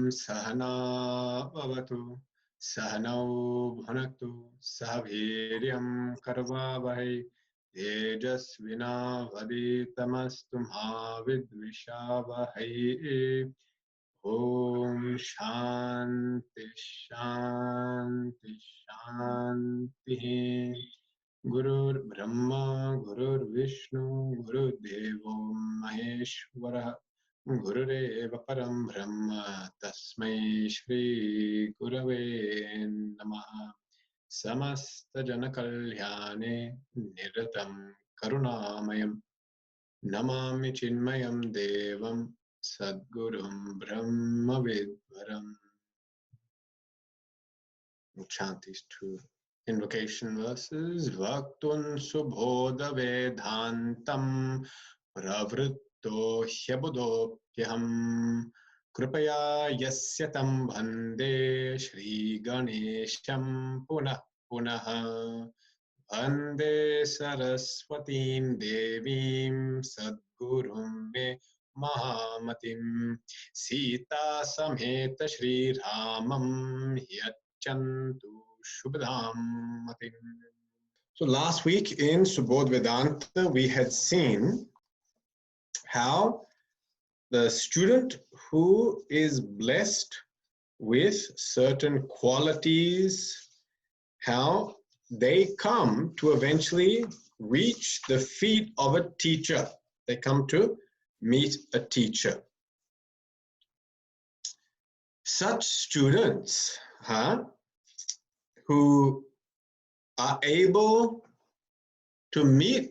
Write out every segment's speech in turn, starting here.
Sahana Bhavatu Sahanau Bhunaktu Sahaviryam Karvavahai Tejasvina Vaditamastumha Vidvishavahai. Om Shanti Shanti Shanti. Gurur Brahma Gurur Vishnu Guru Devo Maheshwara Gurureva Param Brahma Tasmai Shri Gurave Namaha. Samasta Jana Kalyane Niratam Karunamayam Namami Chinmayam Devam Sadgurum Brahma Vidvaram. Chantis 2 invocation verses. Vaktun Subodha Vedantam Pravritto Hyabudopyaham Kripaya Yasyatam Bhande Shri Ganesham Punah Punah Bhande Saraswatim Devim Sadgurum Me Mahamatim Sita Samheta Shri Ramam Yachantu Shubhadam Matim. So last week in Subodha Vedanta, we had seen how the student who is blessed with certain qualities, how they come to eventually reach the feet of a teacher. They come to meet a teacher. Such students who are able to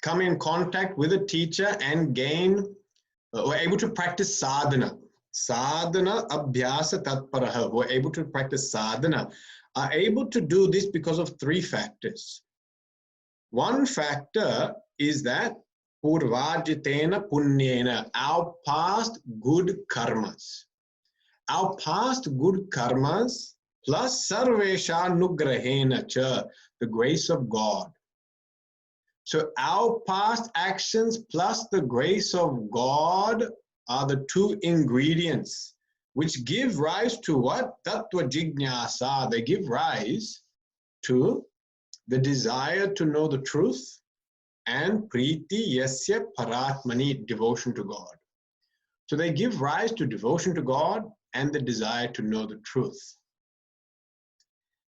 come in contact with a teacher and gain, or able to practice sadhana. Sadhana abhyasa tatparaha, who are able to practice sadhana, are able to do this because of three factors. One factor is that purvajitena punyena, our past good karmas. Our past good karmas plus sarvesha nugrahena cha, the grace of God. So our past actions plus the grace of God are the two ingredients which give rise to what? Tattva jijnasa. They give rise to the desire to know the truth and priti yasya paratmani, devotion to God. So they give rise to devotion to God and the desire to know the truth.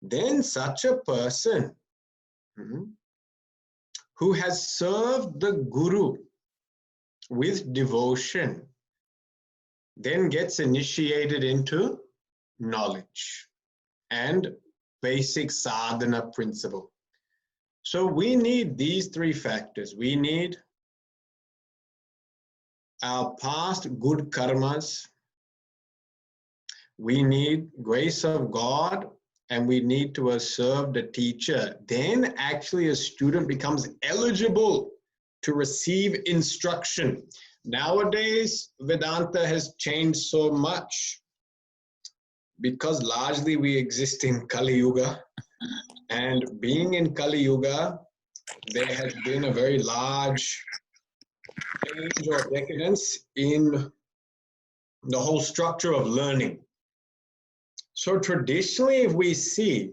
Then such a person who has served the Guru with devotion then gets initiated into knowledge and basic sadhana principle. So we need these three factors. We need our past good karmas, we need grace of God, and we need to have served a teacher. Then actually a student becomes eligible to receive instruction. Nowadays, Vedanta has changed so much because largely we exist in Kali Yuga. And being in Kali Yuga, there has been a very large change or decadence in the whole structure of learning. So traditionally, if we see,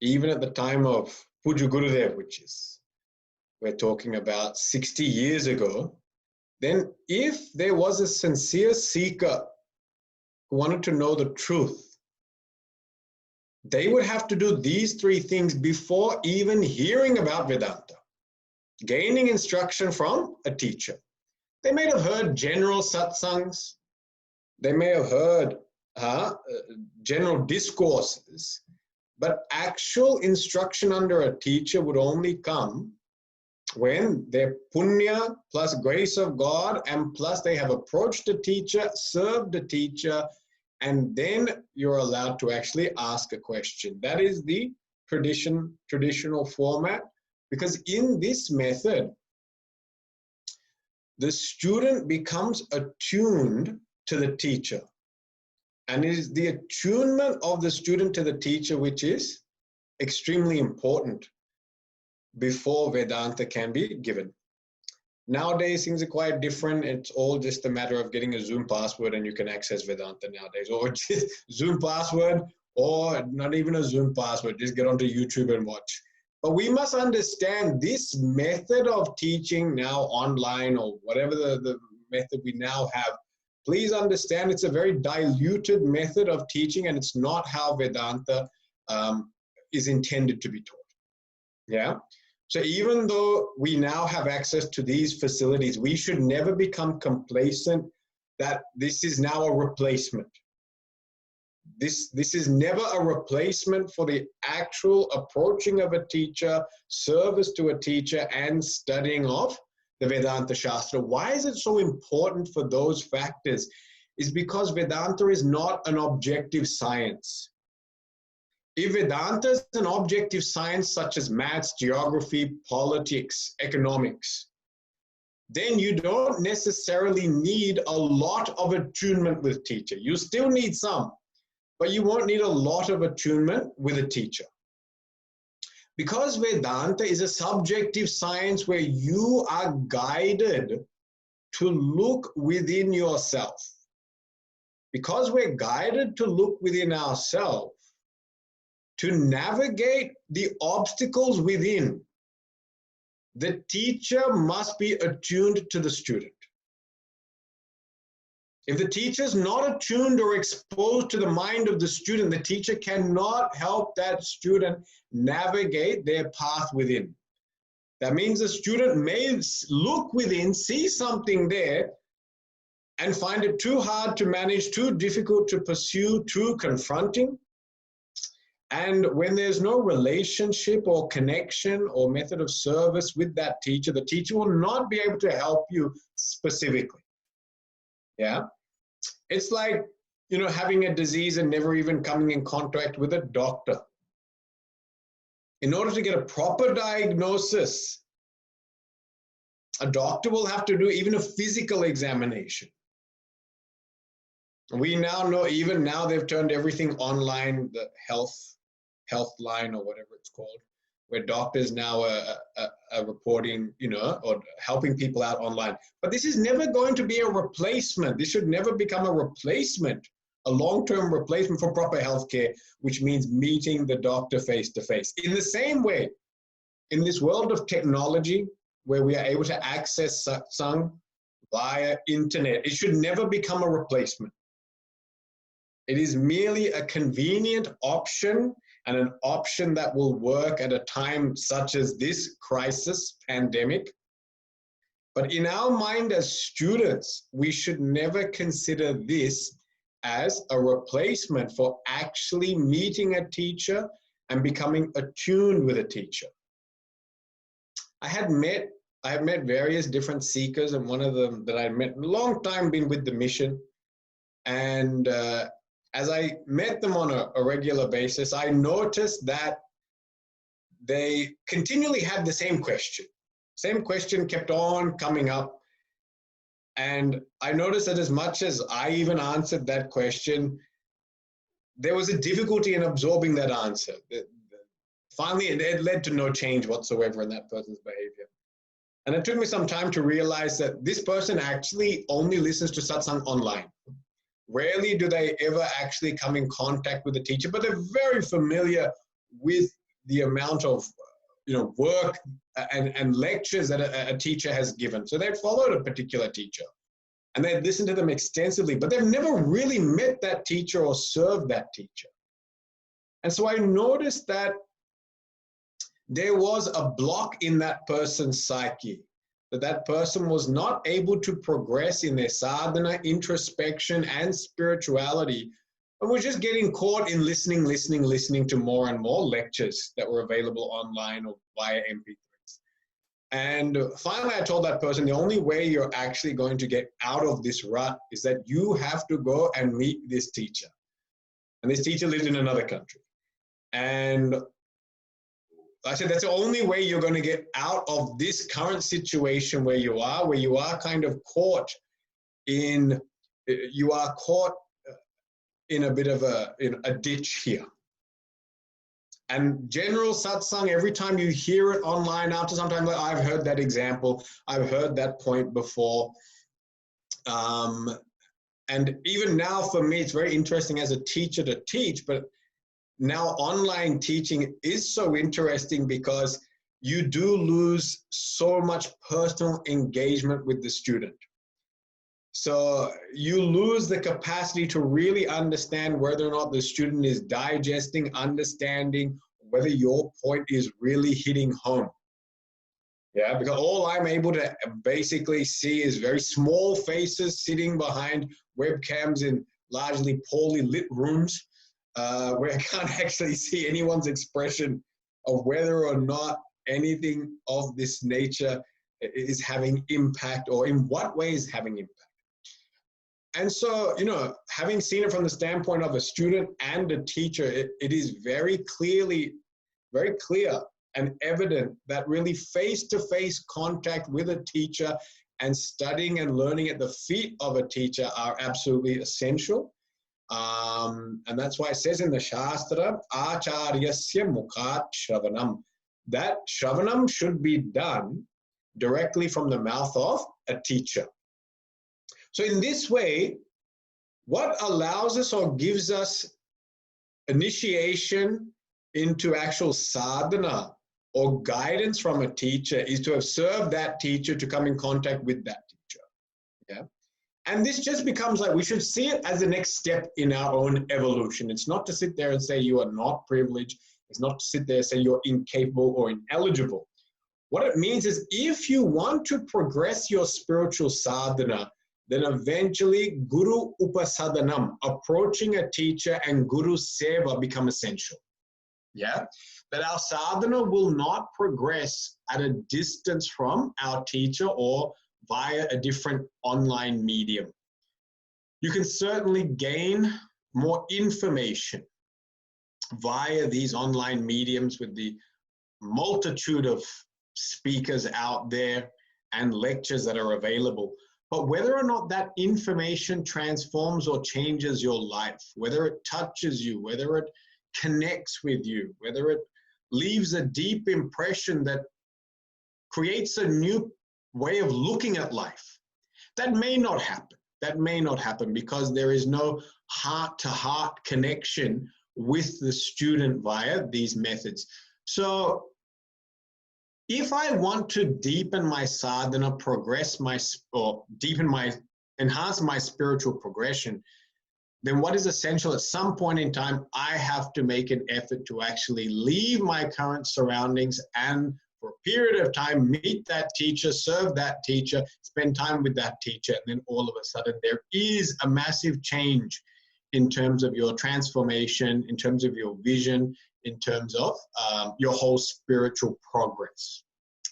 even at the time of Puja Gurudev, we're talking about 60 years ago, then if there was a sincere seeker who wanted to know the truth, they would have to do these three things before even hearing about Vedanta. Gaining instruction from a teacher. They may have heard general satsangs, they may have heard general discourses, but actual instruction under a teacher would only come when their punya plus grace of God and plus they have approached the teacher, served the teacher, and then you're allowed to actually ask a question. That is the traditional format, because in this method, the student becomes attuned to the teacher. And it is the attunement of the student to the teacher which is extremely important before Vedanta can be given. Nowadays, things are quite different. It's all just a matter of getting a Zoom password and you can access Vedanta nowadays. Or just Zoom password, or not even a Zoom password, just get onto YouTube and watch. But we must understand this method of teaching now online, or whatever the method we now have, please understand it's a very diluted method of teaching, and it's not how Vedanta is intended to be taught. Yeah. So even though we now have access to these facilities, we should never become complacent that this is now a replacement. This is never a replacement for the actual approaching of a teacher, service to a teacher, and studying of the Vedanta Shastra. Why is it so important for those factors? Is because Vedanta is not an objective science. If Vedanta is an objective science such as maths, geography, politics, economics, then you don't necessarily need a lot of attunement with teacher. You still need some, but you won't need a lot of attunement with a teacher. Because Vedanta is a subjective science where you are guided to look within yourself. Because we're guided to look within ourselves, to navigate the obstacles within, the teacher must be attuned to the student. If the teacher is not attuned or exposed to the mind of the student, the teacher cannot help that student navigate their path within. That means the student may look within, see something there, and find it too hard to manage, too difficult to pursue, too confronting. And when there's no relationship or connection or method of service with that teacher, the teacher will not be able to help you specifically. Yeah. It's like, having a disease and never even coming in contact with a doctor. In order to get a proper diagnosis, a doctor will have to do even a physical examination. We now know, even now they've turned everything online, the health line or whatever it's called, where doctors now are reporting, or helping people out online. But this is never going to be a replacement. This should never become a replacement, a long-term replacement for proper healthcare, which means meeting the doctor face to face. In the same way, in this world of technology, where we are able to access satsang via internet, it should never become a replacement. It is merely a convenient option, and an option that will work at a time such as this crisis, pandemic. But in our mind as students, we should never consider this as a replacement for actually meeting a teacher and becoming attuned with a teacher. I have met various different seekers, and one of them that I met a long time, been with the mission. And as I met them on a regular basis, I noticed that they continually had the same question. Same question kept on coming up. And I noticed that as much as I even answered that question, there was a difficulty in absorbing that answer. Finally, it led to no change whatsoever in that person's behavior. And it took me some time to realize that this person actually only listens to satsang online. Rarely do they ever actually come in contact with the teacher, but they're very familiar with the amount of work and lectures that a teacher has given. So they've followed a particular teacher and they've listened to them extensively, but they've never really met that teacher or served that teacher. And so I noticed that there was a block in that person's psyche, that person was not able to progress in their sadhana, introspection, and spirituality, and was just getting caught in listening to more and more lectures that were available online or via MP3s. And finally, I told that person, the only way you're actually going to get out of this rut is that you have to go and meet this teacher. And this teacher lived in another country. And I said, that's the only way you're going to get out of this current situation where you are kind of caught in, a bit of a ditch here. And general satsang, every time you hear it online, after some time, like, I've heard that example, I've heard that point before. And even now for me, it's very interesting as a teacher to teach, but now online teaching is so interesting because you do lose so much personal engagement with the student. So you lose the capacity to really understand whether or not the student is digesting, understanding, whether your point is really hitting home. Yeah, because all I'm able to basically see is very small faces sitting behind webcams in largely poorly lit rooms, where I can't actually see anyone's expression of whether or not anything of this nature is having impact, or in what way is having impact. And so, you know, having seen it from the standpoint of a student and a teacher, it is very clear and evident that really face-to-face contact with a teacher and studying and learning at the feet of a teacher are absolutely essential. And that's why it says in the Shastra, Acharyasya mukhat shravanam, that shravanam should be done directly from the mouth of a teacher. So in this way, what allows us or gives us initiation into actual sadhana or guidance from a teacher is to have served that teacher, to come in contact with that teacher. Yeah. And this just becomes like, we should see it as the next step in our own evolution. It's not to sit there and say you are not privileged. It's not to sit there and say you're incapable or ineligible. What it means is, if you want to progress your spiritual sadhana, then eventually Guru Upasadanam, approaching a teacher, and Guru Seva become essential. Yeah, that our sadhana will not progress at a distance from our teacher or via a different online medium. You can certainly gain more information via these online mediums with the multitude of speakers out there and lectures that are available. But whether or not that information transforms or changes your life, whether it touches you, whether it connects with you, whether it leaves a deep impression that creates a new way of looking at life, that may not happen. That may not happen because there is no heart-to-heart connection with the student via these methods. So if I want to deepen my sadhana, enhance my spiritual progression, then what is essential? At some point in time, I have to make an effort to actually leave my current surroundings and for a period of time, meet that teacher, serve that teacher, spend time with that teacher, and then all of a sudden there is a massive change in terms of your transformation, in terms of your vision, in terms of your whole spiritual progress.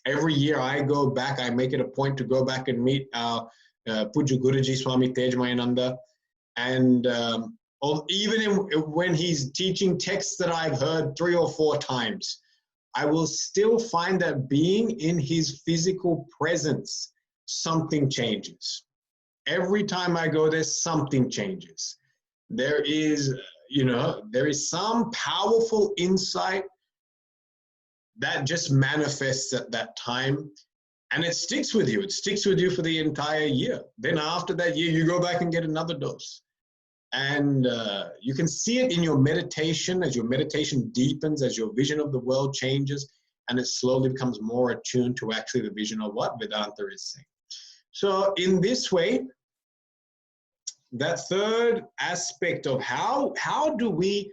Every year I go back, I make it a point to go back and meet our Puja Guruji, Swami Tejomayananda, and even when he's teaching texts that I've heard 3 or 4 times, I will still find that being in his physical presence, something changes. Every time I go there, something changes. There is, there is some powerful insight that just manifests at that time, and it sticks with you. It sticks with you for the entire year. Then after that year, you go back and get another dose. And you can see it in your meditation, as your meditation deepens, as your vision of the world changes, and it slowly becomes more attuned to actually the vision of what Vedanta is saying. So in this way, that third aspect of how do we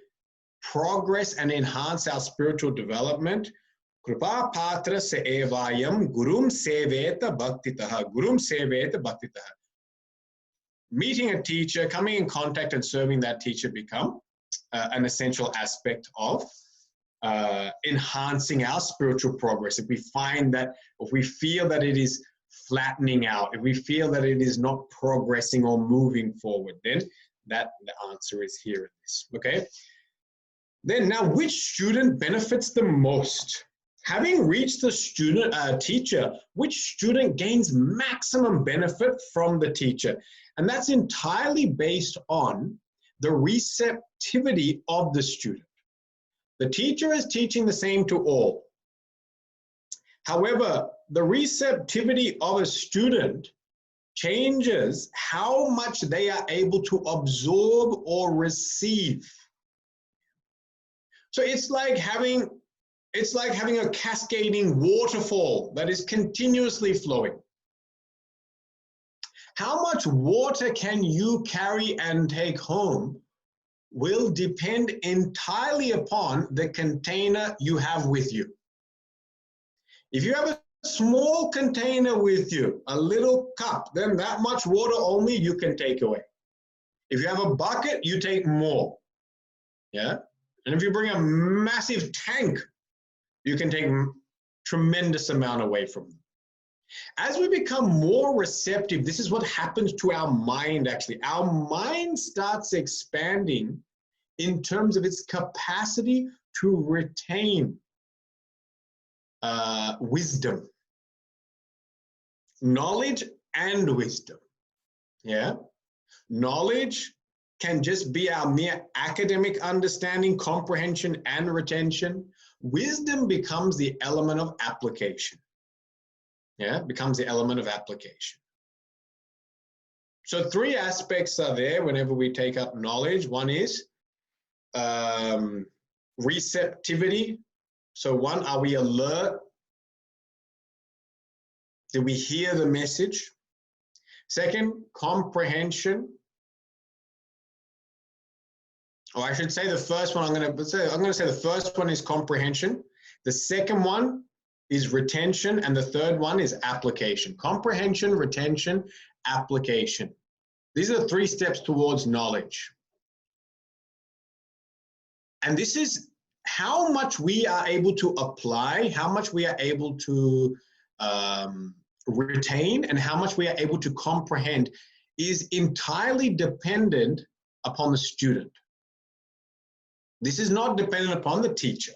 progress and enhance our spiritual development? Kripa patra se evayam gurum seveta bhaktitaha. Gurum seveta bhaktitaha. Meeting a teacher, coming in contact and serving that teacher become an essential aspect of enhancing our spiritual progress. If we feel that it is flattening out, if we feel that it is not progressing or moving forward, then the answer is here in this, okay? Then now, which student benefits the most? Having reached the teacher, which student gains maximum benefit from the teacher? And that's entirely based on the receptivity of the student. The teacher is teaching the same to all. However, the receptivity of a student changes how much they are able to absorb or receive. So it's like having a cascading waterfall that is continuously flowing. How much water can you carry and take home will depend entirely upon the container you have with you. If you have a small container with you, a little cup, then that much water only you can take away. If you have a bucket, you take more. Yeah? And if you bring a massive tank, you can take a tremendous amount away from them. As we become more receptive, this is what happens to our mind actually. Our mind starts expanding in terms of its capacity to retain wisdom, knowledge and wisdom. Yeah? Knowledge can just be our mere academic understanding, comprehension, and retention. Wisdom becomes the element of application. Yeah, becomes the element of application. So 3 aspects are there whenever we take up knowledge. One is receptivity. So 1, are we alert? Do we hear the message? 2, comprehension. Or I should say the first one, I'm going to say the first one is comprehension. The second one is retention, and the third one is application. Comprehension, retention, application. These are the 3 steps towards knowledge. And this is how much we are able to apply, how much we are able to retain, and how much we are able to comprehend is entirely dependent upon the student. This is not dependent upon the teacher.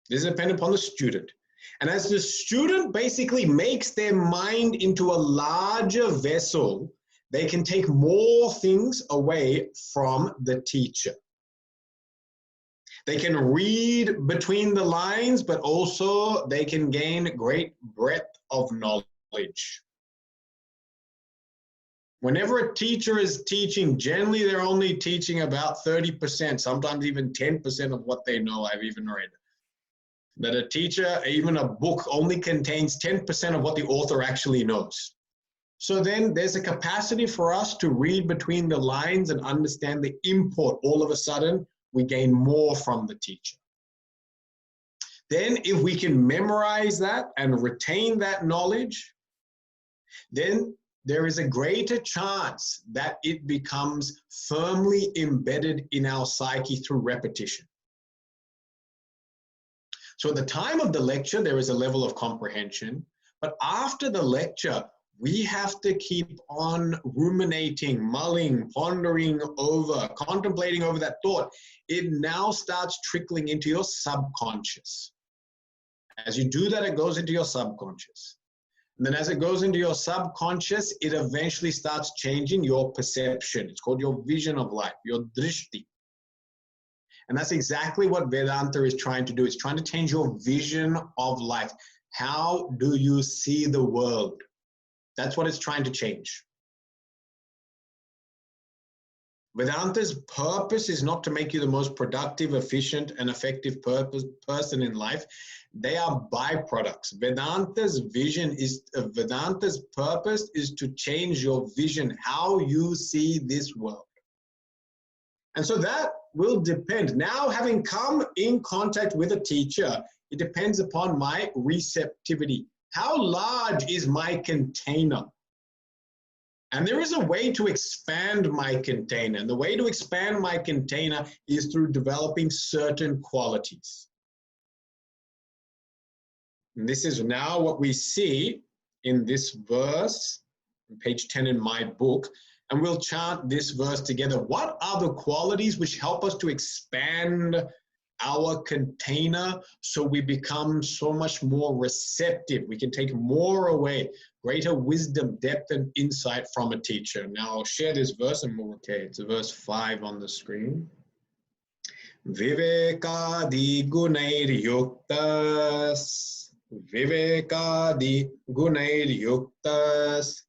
This is dependent upon the student. And as the student basically makes their mind into a larger vessel, they can take more things away from the teacher. They can read between the lines, but also they can gain great breadth of knowledge. Whenever a teacher is teaching, generally they're only teaching about 30%, sometimes even 10% of what they know. I've even read that a teacher, even a book, only contains 10% of what the author actually knows. So then there's a capacity for us to read between the lines and understand the import. All of a sudden, we gain more from the teacher. Then if we can memorize that and retain that knowledge, then there is a greater chance that it becomes firmly embedded in our psyche through repetition. So at the time of the lecture, there is a level of comprehension, but after the lecture, we have to keep on ruminating, mulling, pondering over, contemplating over that thought. It now starts trickling into your subconscious. As you do that, it goes into your subconscious. And then as it goes into your subconscious, it eventually starts changing your perception. It's called your vision of life, your drishti. And that's exactly what Vedanta is trying to do. It's trying to change your vision of life. How do you see the world? That's what it's trying to change. Vedanta's purpose is not to make you the most productive, efficient, and effective person in life. They are byproducts. Vedanta's purpose is to change your vision, how you see this world. And so that will depend. Now, having come in contact with a teacher, it depends upon my receptivity. How large is my container? And there is a way to expand my container. And the way to expand my container is through developing certain qualities. And this is now what we see in this verse, page 10 in my book. And we'll chant this verse together. What are the qualities which help us to expand our container so we become so much more receptive? We can take more away, greater wisdom, depth, and insight from a teacher. Now I'll share this verse and we'll, okay, it's verse 5 on the screen. Vivekadi gunair yuktas. Vivekadi gunair yuktas.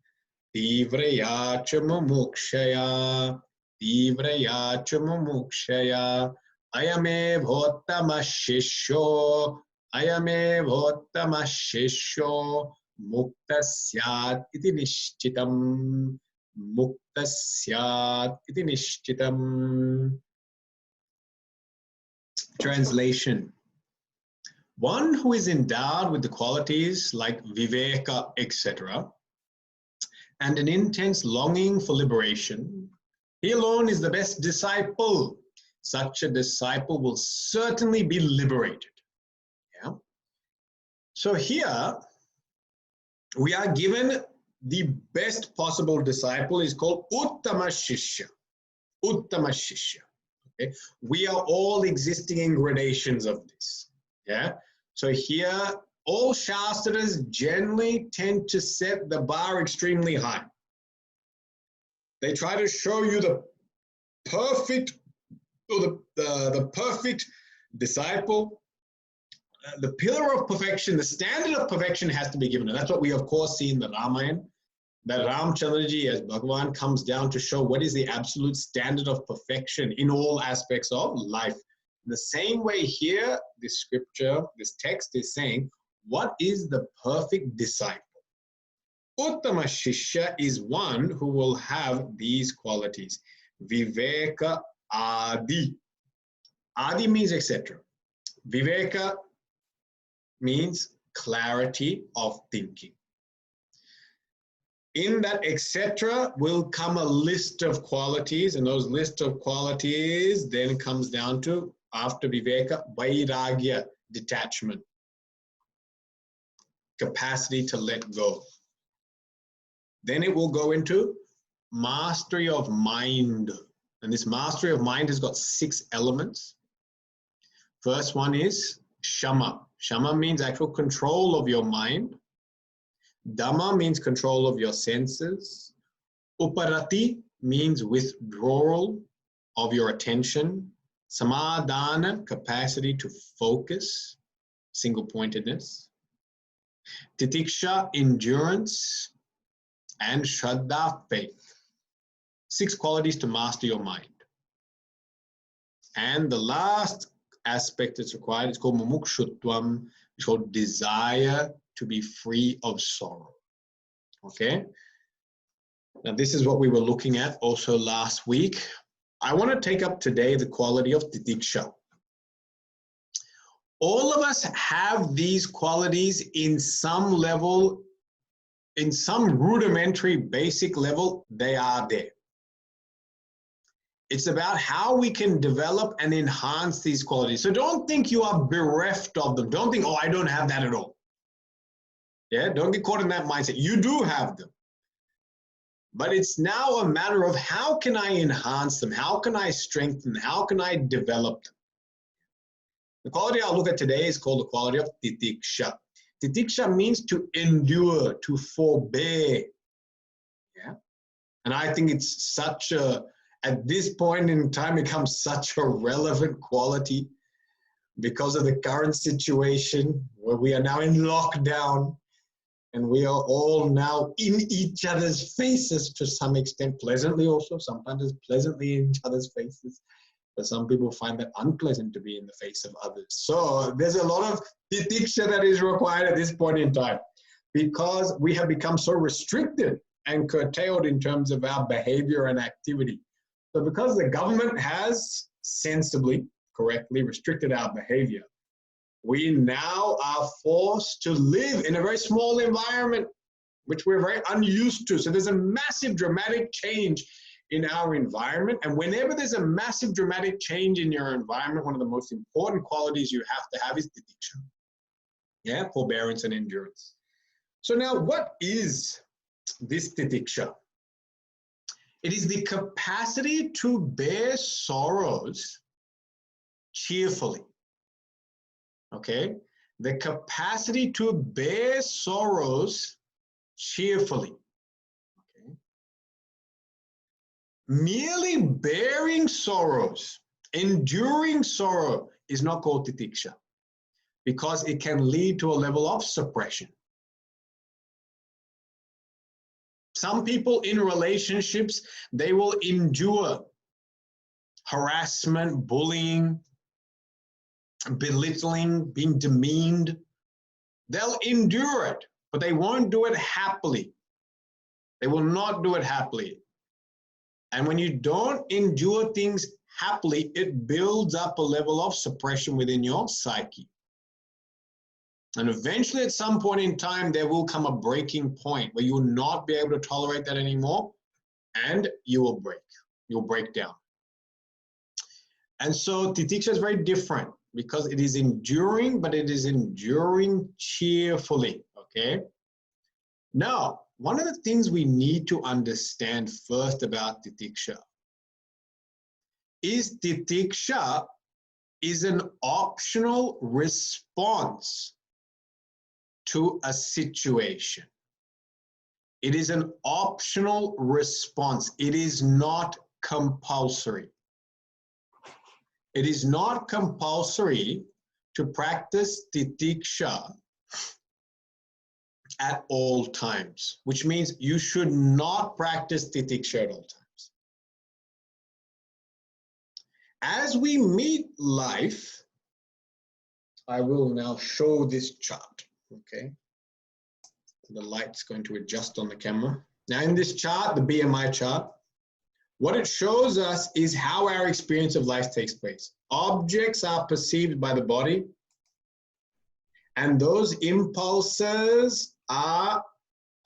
Tivraya cha mumukshaya. Tivraya cha mumukshaya. Ayame bhottama shishyo. Ayame bhottama shishyo. Muktasyat iti nishchitam. Muktasyat iti nishchitam. Translation. One who is endowed with the qualities like viveka, etc., and an intense longing for liberation, he alone is the best disciple. Such a disciple will certainly be liberated. Yeah? So here, we are given the best possible disciple is called Uttama Shishya. Uttama Shishya. Okay? We are all existing in gradations of this. Yeah. So here, all Shastras generally tend to set the bar extremely high. They try to show you the perfect, or the perfect disciple. The pillar of perfection, the standard of perfection has to be given. And that's what we, of course, see in the Ramayana. That Ramchandraji as Bhagavan comes down to show what is the absolute standard of perfection in all aspects of life. In the same way here, this scripture, this text is saying, what is the perfect disciple? Uttama Shishya is one who will have these qualities. Viveka Adi. Adi means etc. Viveka means clarity of thinking. In that etc. will come a list of qualities, and those list of qualities then comes down to, after Viveka, Vairagya, detachment, capacity to let go. Then it will go into mastery of mind. And this mastery of mind has got 6 elements. First one is Shama. Shama means actual control of your mind. Dhamma means control of your senses. Uparati means withdrawal of your attention. Samadhana, capacity to focus, single-pointedness. Titiksha, endurance. And Shraddha, faith. 6 qualities to master your mind. And the last aspect that's required is called mumukshutvam, which is called desire to be free of sorrow. Okay? Now, this is what we were looking at also last week. I want to take up today the quality of titiksha. All of us have these qualities in some level, in some rudimentary basic level, they are there. It's about how we can develop and enhance these qualities. So don't think you are bereft of them. Don't think, oh, I don't have that at all. Yeah, don't get caught in that mindset. You do have them. But it's now a matter of how can I enhance them? How can I strengthen them? How can I develop them? The quality I'll look at today is called the quality of titiksha. Titiksha means to endure, to forbear. Yeah. And I think it's such a, at this point in time, it becomes such a relevant quality because of the current situation where we are now in lockdown. And we are all now in each other's faces to some extent, pleasantly also, sometimes it's pleasantly in each other's faces. But some people find that unpleasant to be in the face of others. So there's a lot of titiksha that is required at this point in time because we have become so restricted and curtailed in terms of our behavior and activity. So because the government has sensibly, correctly restricted our behavior, we now are forced to live in a very small environment, which we're very unused to. So there's a massive dramatic change in our environment. And whenever there's a massive dramatic change in your environment, one of the most important qualities you have to have is titiksha. Yeah, forbearance and endurance. So now what is this titiksha? It is the capacity to bear sorrows cheerfully. Okay, the capacity to bear sorrows cheerfully. Okay, merely bearing sorrows Enduring sorrow is not called titiksha because it can lead to a level of suppression. Some people in relationships, they will endure harassment, bullying, belittling, being demeaned. They'll endure it, but they won't do it happily. They will not do it happily. And when you don't endure things happily, it builds up a level of suppression within your psyche. And eventually, at some point in time, there will come a breaking point where you will not be able to tolerate that anymore, and you will break. You'll break down. And so titiksha is very different because it is enduring, but it is enduring cheerfully, okay? Now, one of the things we need to understand first about titiksha is titiksha is an optional response to a situation. It is an optional response. It is not compulsory. It is not compulsory to practice titiksha at all times, which means you should not practice titiksha at all times. As we meet life, I will now show this chart, okay? The light's going to adjust on the camera. Now in this chart, the BMI chart, what it shows us is how our experience of life takes place. Objects are perceived by the body, and those impulses are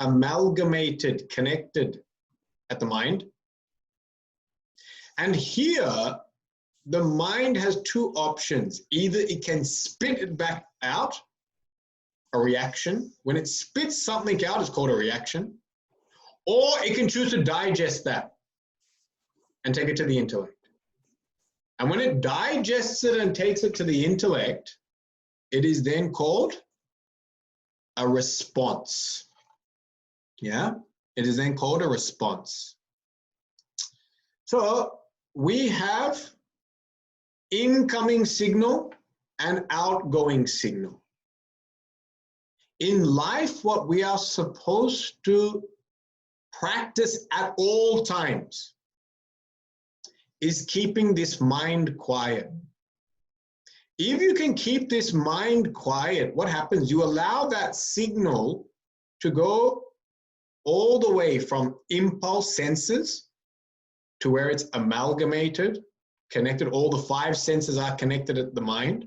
amalgamated, connected at the mind. And here, the mind has two options. Either it can spit it back out, a reaction. When it spits something out, it's called a reaction. Or it can choose to digest that and take it to the intellect. And when it digests it and takes it to the intellect, it is then called a response. Yeah, it is then called a response. So we have incoming signal and outgoing signal. In life, what we are supposed to practice at all times is keeping this mind quiet. If you can keep this mind quiet, what happens? You allow that signal to go all the way from impulse senses to where it's amalgamated, connected. All the five senses are connected at the mind.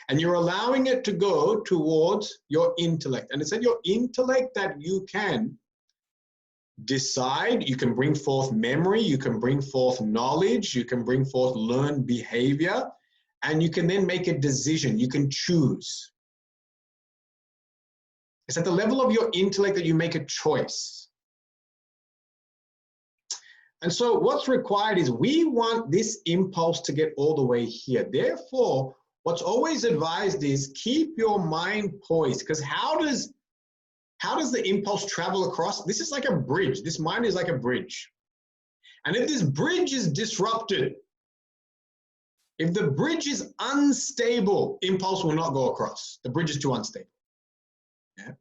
And you're allowing it to go towards your intellect. And it's at your intellect that you can decide, you can bring forth memory, you can bring forth knowledge, you can bring forth learned behavior, and you can then make a decision. You can choose. It's at the level of your intellect that you make a choice. And so what's required is we want this impulse to get all the way here. Therefore, what's always advised is keep your mind poised, because how does the impulse travel across? This is like a bridge. This mind is like a bridge. And if this bridge is disrupted, if the bridge is unstable, impulse will not go across. The bridge is too unstable. Yeah.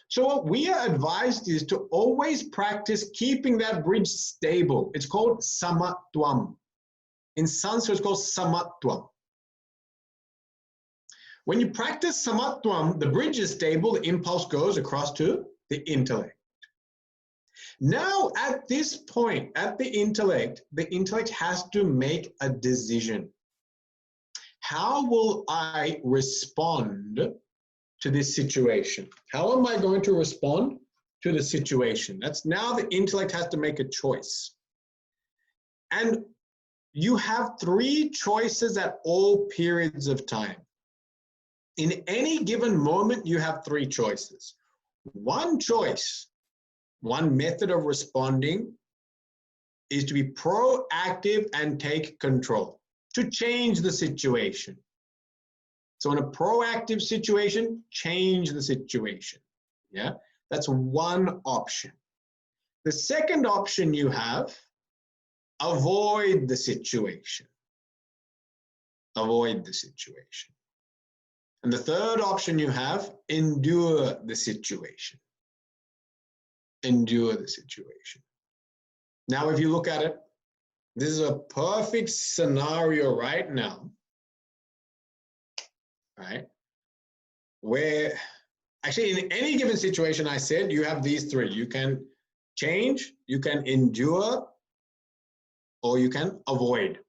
So what we are advised is to always practice keeping that bridge stable. It's called samatvam. In Sanskrit, it's called samatvam. When you practice samatvam, the bridge is stable, the impulse goes across to the intellect. Now, at this point, at the intellect has to make a decision. How will I respond to this situation? How am I going to respond to the situation? That's now the intellect has to make a choice. And you have three choices at all periods of time. In any given moment, you have three choices. One choice, one method of responding is to be proactive and take control, to change the situation. So in a proactive situation, change the situation. Yeah, that's one option. The second option you have avoid the situation. Avoid the situation. And the third option you have, endure the situation. Endure the situation. Now, if you look at it, this is a perfect scenario right now, right? Where actually in any given situation, I said you have these three. You can change, you can endure, or you can avoid.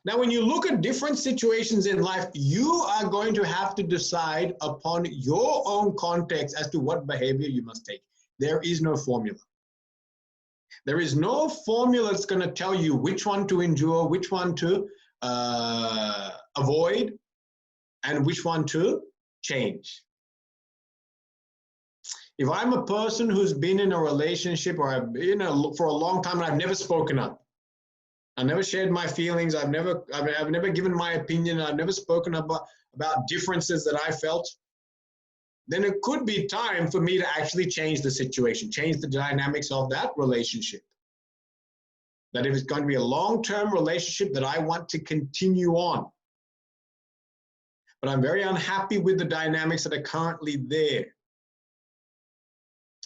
Now, when you look at different situations in life, you are going to have to decide upon your own context as to what behavior you must take. There is no formula. There is no formula that's going to tell you which one to endure, which one to avoid, and which one to change. If I'm a person who's been in a relationship or I've been for a long time and I've never spoken up, I've never shared my feelings, I've never given my opinion, I've never spoken about differences that I felt, then it could be time for me to actually change the situation, change the dynamics of that relationship. That if it's going to be a long-term relationship that I want to continue on, but I'm very unhappy with the dynamics that are currently there,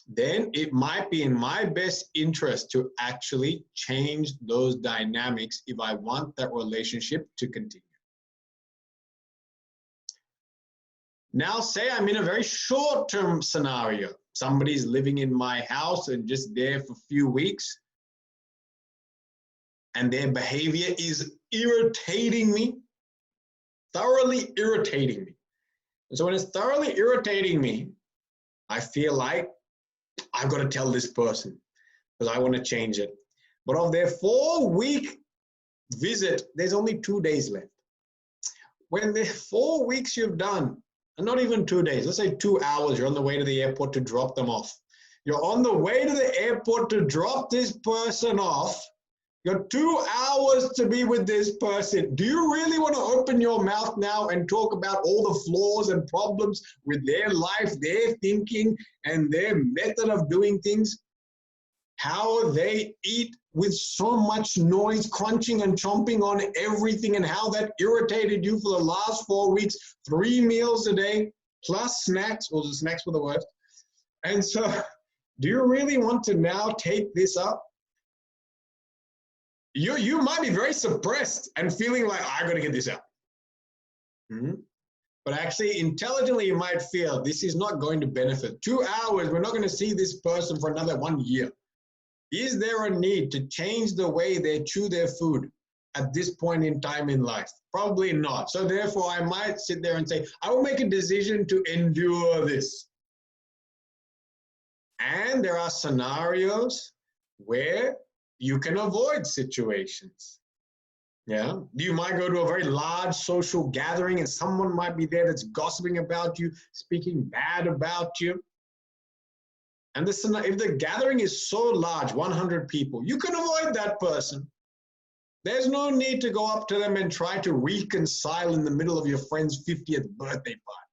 then it might be in my best interest to actually change those dynamics if I want that relationship to continue. Now, say I'm in a very short-term scenario. Somebody's living in my house and just there for a few weeks, and their behavior is irritating me, thoroughly irritating me. And so when it's thoroughly irritating me, I feel like I've got to tell this person because I want to change it. But of their 4-week visit, there's only 2 days left. When the 4 weeks you've done, and not even 2 days, let's say 2 hours, you're on the way to the airport to drop them off. You're on the way to the airport to drop this person off. You got 2 hours to be with this person. Do you really want to open your mouth now and talk about all the flaws and problems with their life, their thinking, and their method of doing things? How they eat with so much noise, crunching and chomping on everything, and how that irritated you for the last 4 weeks, 3 meals a day, plus snacks, or the snacks were the worst. And so, do you really want to now take this up? You might be very suppressed and feeling like, I got to get this out. But actually, intelligently, you might feel this is not going to benefit. 2 hours, we're not going to see this person for another 1 year. Is there a need to change the way they chew their food at this point in time in life? Probably not. So therefore, I might sit there and say, I will make a decision to endure this. And there are scenarios where you can avoid situations. Yeah, you might go to a very large social gathering and someone might be there that's gossiping about you, speaking bad about you. And if the gathering is so large, 100 people, you can avoid that person. There's no need to go up to them and try to reconcile in the middle of your friend's 50th birthday party.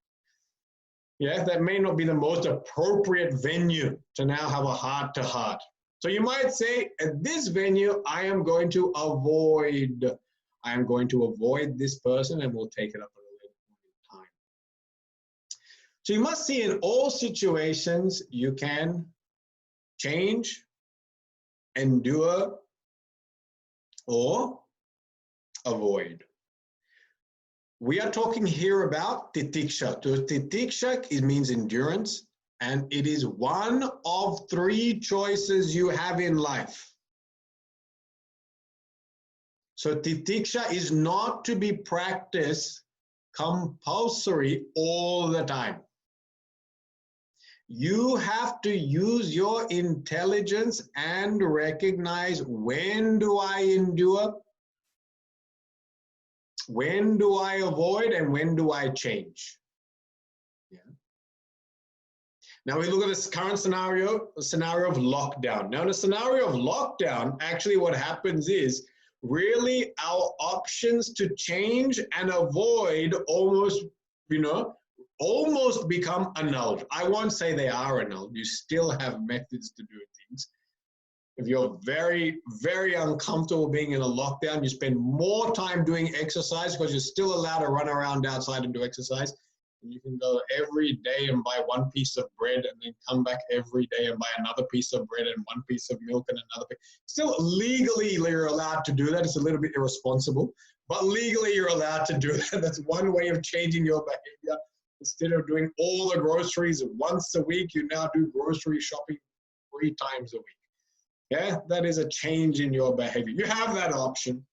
Yeah, that may not be the most appropriate venue to now have a heart-to-heart. So you might say, at this venue, I am going to avoid this person, and we'll take it up at a later point in time. So you must see in all situations, you can change, endure, or avoid. We are talking here about titiksha. Titiksha, it means endurance. And it is one of 3 choices you have in life. So titiksha is not to be practiced compulsory all the time. You have to use your intelligence and recognize, when do I endure? When do I avoid? And when do I change? Yeah. Now we look at this current scenario, the scenario of lockdown. Now in a scenario of lockdown, actually what happens is really our options to change and avoid almost become annulled. I won't say they are annulled. You still have methods to do things. If you're very, very uncomfortable being in a lockdown, you spend more time doing exercise because you're still allowed to run around outside and do exercise. And you can go every day and buy one piece of bread and then come back every day and buy another piece of bread and one piece of milk and another piece. Still legally you're allowed to do that. It's a little bit irresponsible, but legally you're allowed to do that. That's one way of changing your behavior. Instead of doing all the groceries once a week, you now do grocery shopping 3 times a week. Yeah, that is a change in your behavior. You have that option.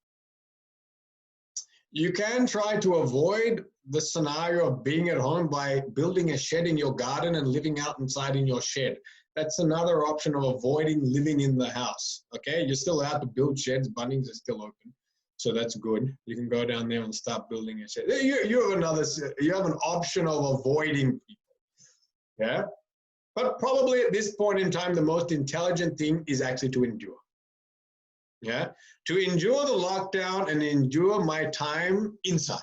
You can try to avoid the scenario of being at home by building a shed in your garden and living out inside in your shed. That's another option of avoiding living in the house. Okay, you're still allowed to build sheds. Bunnings are still open. So that's good. You can go down there and start building a shed. You have an option of avoiding people. Yeah. But probably at this point in time, the most intelligent thing is actually to endure. Yeah, to endure the lockdown and endure my time inside.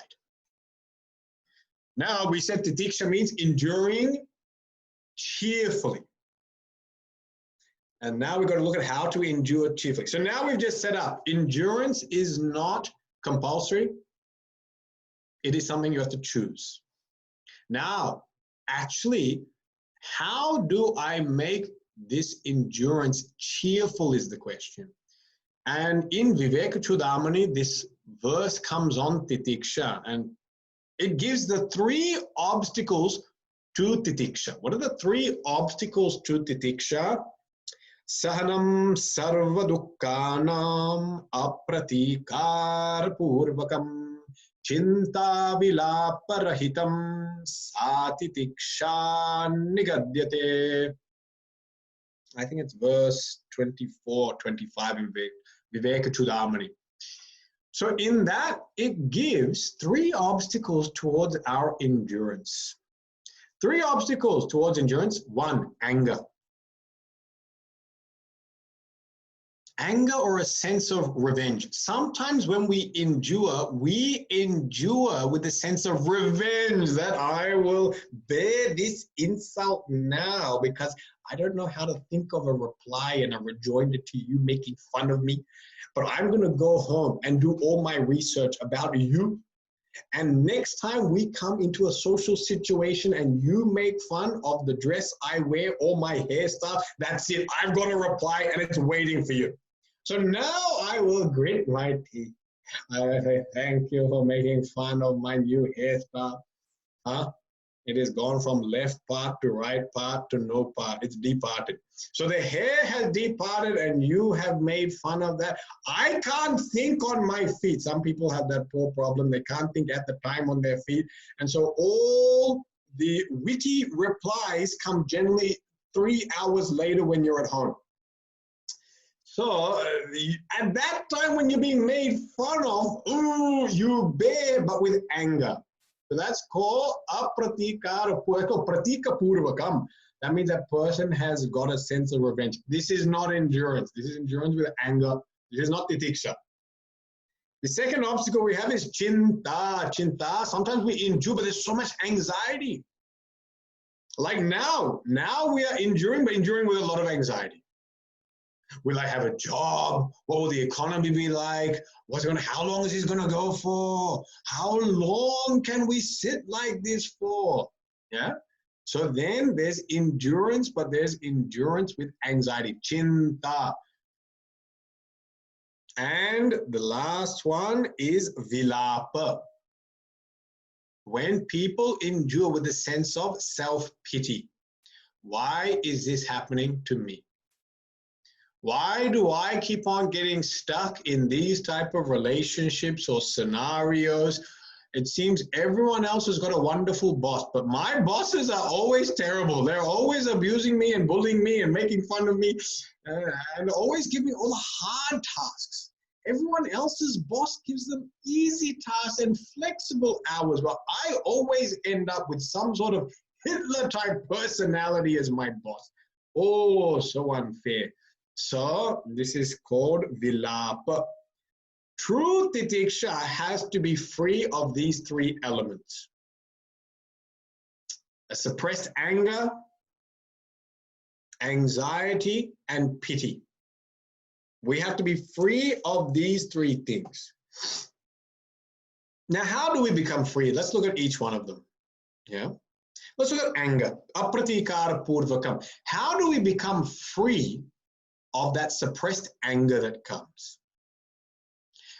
Now we said titiksha means enduring cheerfully. And now we're going to look at how to endure cheerfully. So now we've just set up, endurance is not compulsory. It is something you have to choose. Now, actually, how do I make this endurance cheerful is the question. And in Vivekachudamani, this verse comes on titiksha, and it gives the 3 obstacles to titiksha. What are the 3 obstacles to titiksha? Sahanam sarva dukkhanam apratikar purvakam chinta vilaparahitam satitiksha nigadyate. I think it's verse 24, 25 in Vivekachudamani. So in that, it gives 3 obstacles towards our endurance. 3 obstacles towards endurance. 1, anger. Anger or a sense of revenge. Sometimes when we endure with a sense of revenge, that I will bear this insult now because I don't know how to think of a reply and a rejoinder to you making fun of me. But I'm going to go home and do all my research about you. And next time we come into a social situation and you make fun of the dress I wear or my hairstyle, that's it. I've got a reply and it's waiting for you. So now I will grit my teeth. I will say, thank you for making fun of my new hairstyle. It has gone from left part to right part to no part. It's departed. So the hair has departed and you have made fun of that. I can't think on my feet. Some people have that poor problem. They can't think at the time on their feet. And so all the witty replies come generally 3 hours later when you're at home. So at that time when you're being made fun of, ooh, you bear, but with anger. So that's called pratika purvakam. That means that person has got a sense of revenge. This is not endurance. This is endurance with anger. This is not titiksha. The second obstacle we have is chinta. Chinta, sometimes we endure, but there's so much anxiety. Like now we are enduring, but enduring with a lot of anxiety. Will I have a job? What will the economy be like? How long is this going to go for? How long can we sit like this for? Yeah. So then there's endurance, but there's endurance with anxiety. Chinta. And the last one is vilapa. When people endure with a sense of self-pity. Why is this happening to me? Why do I keep on getting stuck in these type of relationships or scenarios? It seems everyone else has got a wonderful boss, but my bosses are always terrible. They're always abusing me and bullying me and making fun of me and always give me all the hard tasks. Everyone else's boss gives them easy tasks and flexible hours, but I always end up with some sort of Hitler-type personality as my boss. Oh, so unfair. So this is called vilapa. True titiksha has to be free of these 3 elements. A suppressed anger, anxiety, and pity. We have to be free of these three things. Now, how do we become free? Let's look at each one of them. Yeah. Let's look at anger. Apratikara purvakam. How do we become free of that suppressed anger that comes?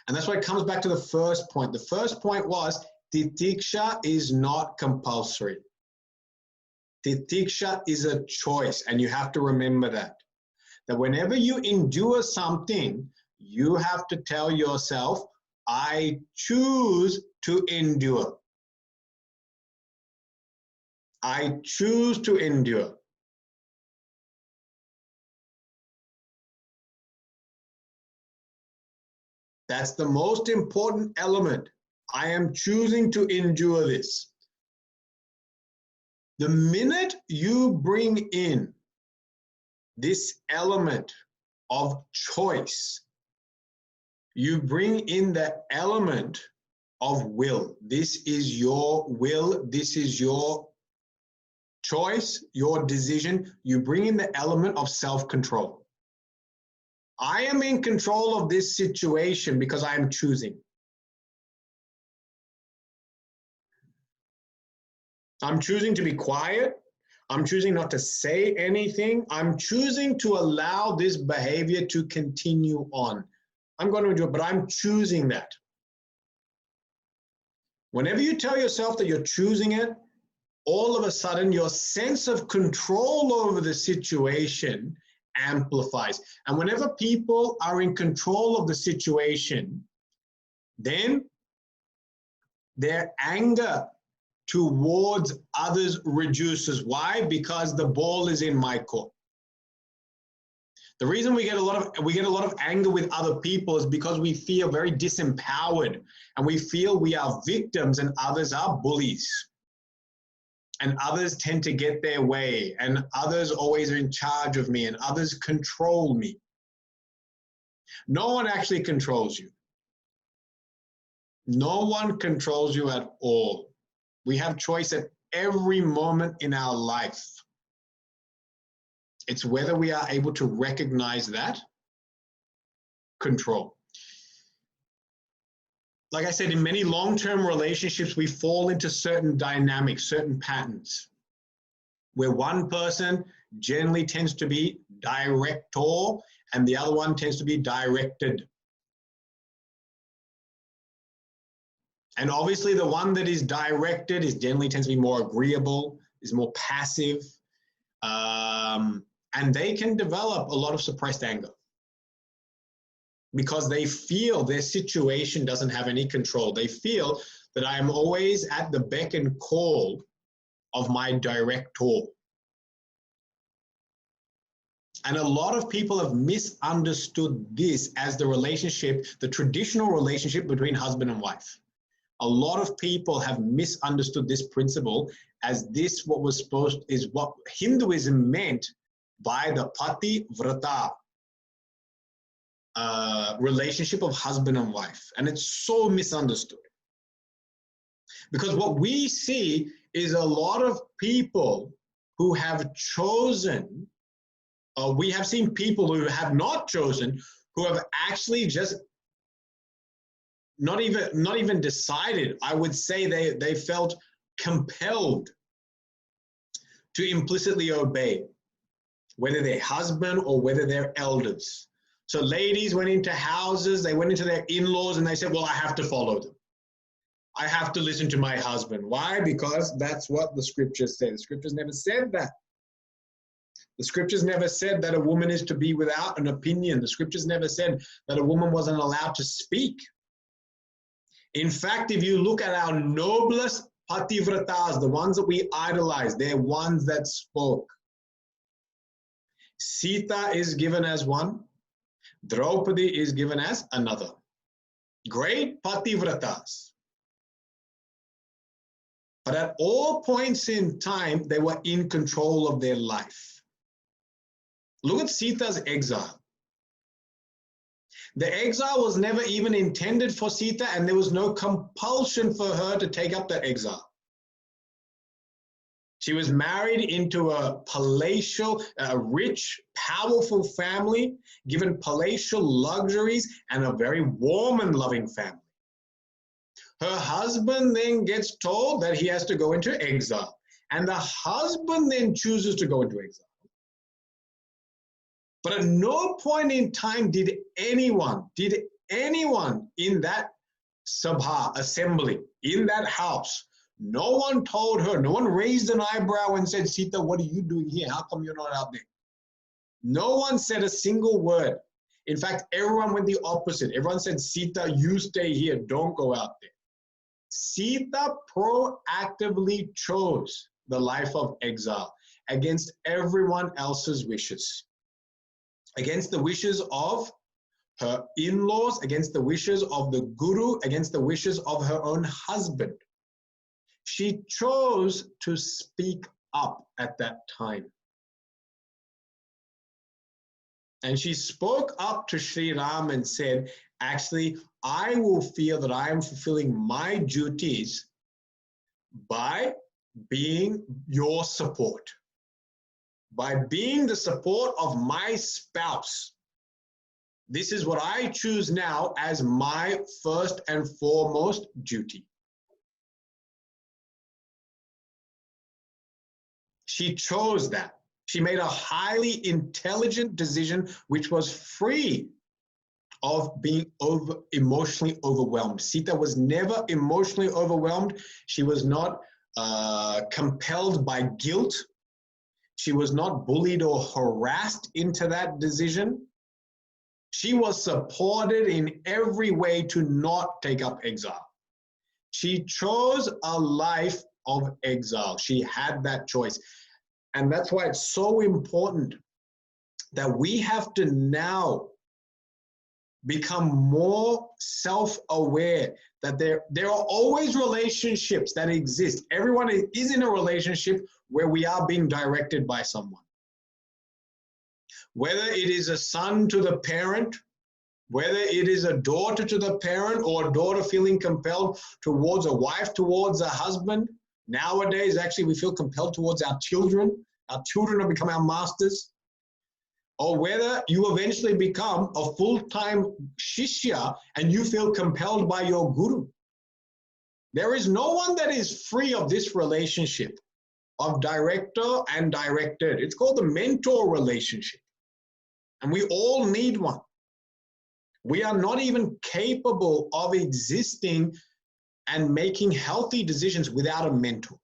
And that's why it comes back to the first point. The first point was titiksha is not compulsory. Titiksha is a choice, and you have to remember that. That whenever you endure something, you have to tell yourself, I choose to endure. I choose to endure. That's the most important element. I am choosing to endure this. The minute you bring in this element of choice, you bring in the element of will. This is your will. This is your choice, your decision. You bring in the element of self-control. I am in control of this situation because I am choosing. I'm choosing to be quiet. I'm choosing not to say anything. I'm choosing to allow this behavior to continue on. I'm going to do it, but I'm choosing that. Whenever you tell yourself that you're choosing it, all of a sudden your sense of control over the situation amplifies. And whenever people are in control of the situation, then their anger towards others reduces. Why? Because the ball is in my court. The reason we get a lot of anger with other people is because we feel very disempowered, and we feel we are victims and others are bullies. And others tend to get their way, and others always are in charge of me, and others control me. No one actually controls you. No one controls you at all. We have choice at every moment in our life. It's whether we are able to recognize that control. Like I said, in many long-term relationships, we fall into certain dynamics, certain patterns, where one person generally tends to be director and the other one tends to be directed. And obviously the one that is directed generally tends to be more agreeable, is more passive, and they can develop a lot of suppressed anger because they feel their situation doesn't have any control. They feel that I am always at the beck and call of my director. And a lot of people have misunderstood this as the relationship, the traditional relationship between husband and wife. A lot of people have misunderstood this principle as this is what Hinduism meant by the Pati Vrata relationship of husband and wife. And it's so misunderstood. Because what we see is a lot of people who have chosen, we have seen people who have not chosen, who have actually just not even decided. I would say they felt compelled to implicitly obey, whether they're husband or whether they're elders. So ladies went into houses, they went into their in-laws and they said, well, I have to follow them. I have to listen to my husband. Why? Because that's what the scriptures say. The scriptures never said that. The scriptures never said that a woman is to be without an opinion. The scriptures never said that a woman wasn't allowed to speak. In fact, if you look at our noblest pativratas, the ones that we idolize, they're ones that spoke. Sita is given as one. Draupadi is given as another. Great pativratas. But at all points in time, they were in control of their life. Look at Sita's exile. The exile was never even intended for Sita, and there was no compulsion for her to take up that exile. She was married into a palatial, rich, powerful family, given palatial luxuries and a very warm and loving family. Her husband then gets told that he has to go into exile. And the husband then chooses to go into exile. But at no point in time did anyone in that sabha, assembly, in that house, no one told her, no one raised an eyebrow and said, Sita, what are you doing here? How come you're not out there? No one said a single word. In fact, everyone went the opposite. Everyone said, Sita, you stay here. Don't go out there. Sita proactively chose the life of exile against everyone else's wishes, against the wishes of her in-laws, against the wishes of the guru, against the wishes of her own husband. She chose to speak up at that time. And she spoke up to Sri Ram and said, actually, I will feel that I am fulfilling my duties by being your support, by being the support of my spouse. This is what I choose now as my first and foremost duty. She chose that. She made a highly intelligent decision, which was free of being emotionally overwhelmed. Sita was never emotionally overwhelmed. She was not compelled by guilt. She was not bullied or harassed into that decision. She was supported in every way to not take up exile. She chose a life of exile. She had that choice. And that's why it's so important that we have to now become more self-aware that there are always relationships that exist. Everyone is in a relationship where we are being directed by someone. Whether it is a son to the parent, whether it is a daughter to the parent, or a daughter feeling compelled towards a wife, towards a husband. Nowadays, actually, we feel compelled towards our children. Our children have become our masters. Or whether you eventually become a full-time shishya and you feel compelled by your guru. There is no one that is free of this relationship of director and directed. It's called the mentor relationship. And we all need one. We are not even capable of existing and making healthy decisions without a mentor.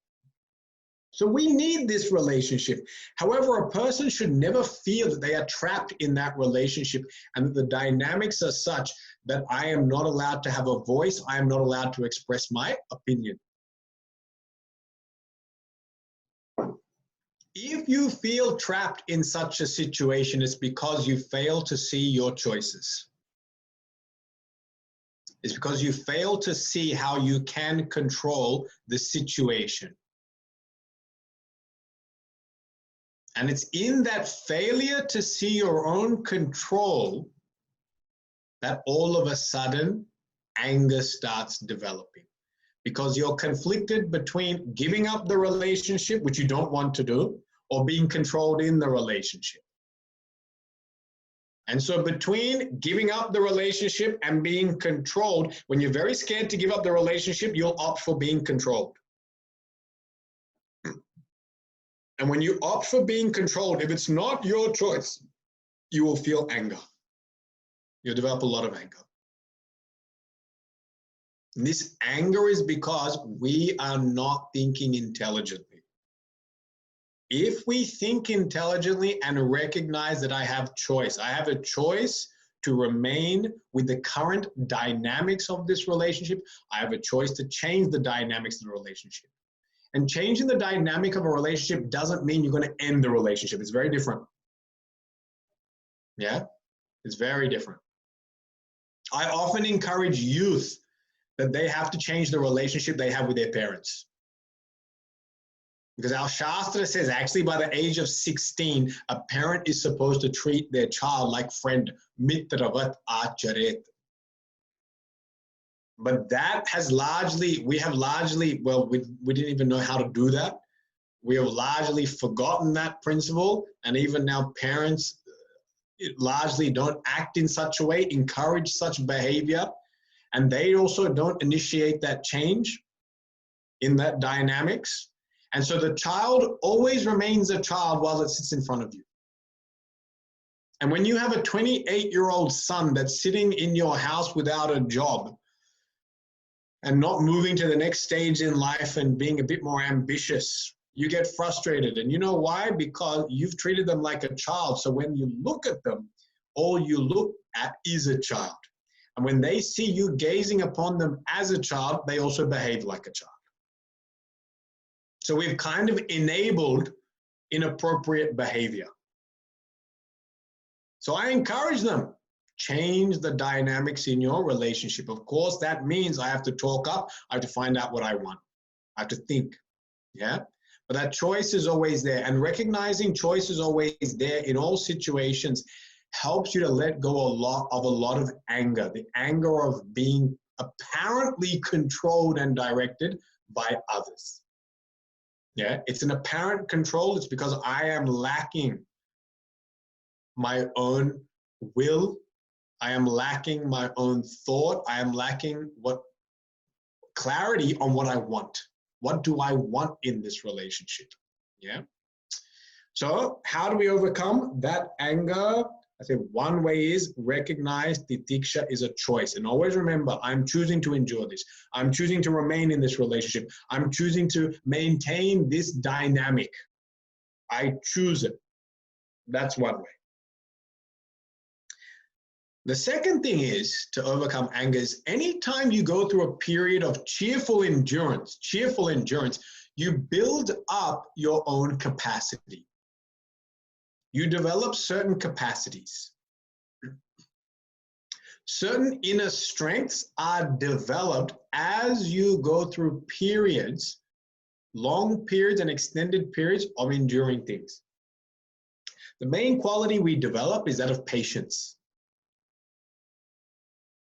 So we need this relationship. However, a person should never feel that they are trapped in that relationship and that the dynamics are such that I am not allowed to have a voice, I am not allowed to express my opinion. If you feel trapped in such a situation, it's because you fail to see your choices. It's because you fail to see how you can control the situation. And it's in that failure to see your own control that all of a sudden anger starts developing. Because you're conflicted between giving up the relationship, which you don't want to do, or being controlled in the relationship. And so between giving up the relationship and being controlled, when you're very scared to give up the relationship, you'll opt for being controlled. And when you opt for being controlled, if it's not your choice, you will feel anger. You'll develop a lot of anger. And this anger is because we are not thinking intelligently. If we think intelligently and recognize that I have choice, I have a choice to remain with the current dynamics of this relationship, I have a choice to change the dynamics of the relationship. And changing the dynamic of a relationship doesn't mean you're going to end the relationship. It's very different. Yeah, it's very different. I often encourage youth that they have to change the relationship they have with their parents. Because our Shastra says actually by the age of 16, a parent is supposed to treat their child like friend, mitravat acharet. But that has largely, we didn't even know how to do that. We have largely forgotten that principle, and even now parents largely don't act in such a way, encourage such behavior, and they also don't initiate that change in that dynamics. And so the child always remains a child while it sits in front of you. And when you have a 28-year-old son that's sitting in your house without a job and not moving to the next stage in life and being a bit more ambitious, you get frustrated. And you know why? Because you've treated them like a child. So when you look at them, all you look at is a child. And when they see you gazing upon them as a child, they also behave like a child. So we've kind of enabled inappropriate behavior. So I encourage them, change the dynamics in your relationship. Of course, that means I have to talk up. I have to find out what I want. I have to think, yeah? But that choice is always there. And recognizing choice is always there in all situations helps you to let go of a lot of anger, the anger of being apparently controlled and directed by others. Yeah, it's an apparent control. It's because I am lacking my own will. I am lacking my own thought. I am lacking clarity on what I want. What do I want in this relationship? Yeah. So how do we overcome that anger? I say one way is recognize titiksha is a choice. And always remember, I'm choosing to endure this. I'm choosing to remain in this relationship. I'm choosing to maintain this dynamic. I choose it. That's one way. The second thing is to overcome anger is anytime you go through a period of cheerful endurance, you build up your own capacity. You develop certain capacities. Certain inner strengths are developed as you go through periods, long periods and extended periods of enduring things. The main quality we develop is that of patience.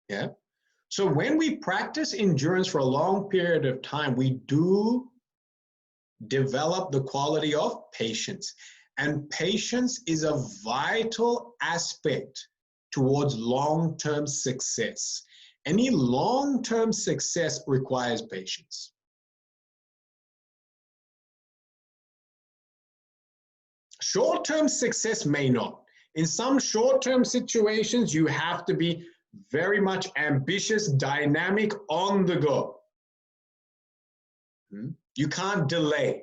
Yeah. So when we practice endurance for a long period of time, we do develop the quality of patience. And patience is a vital aspect towards long-term success. Any long-term success requires patience. Short-term success may not. In some short-term situations, you have to be very much ambitious, dynamic, on the go. You can't delay.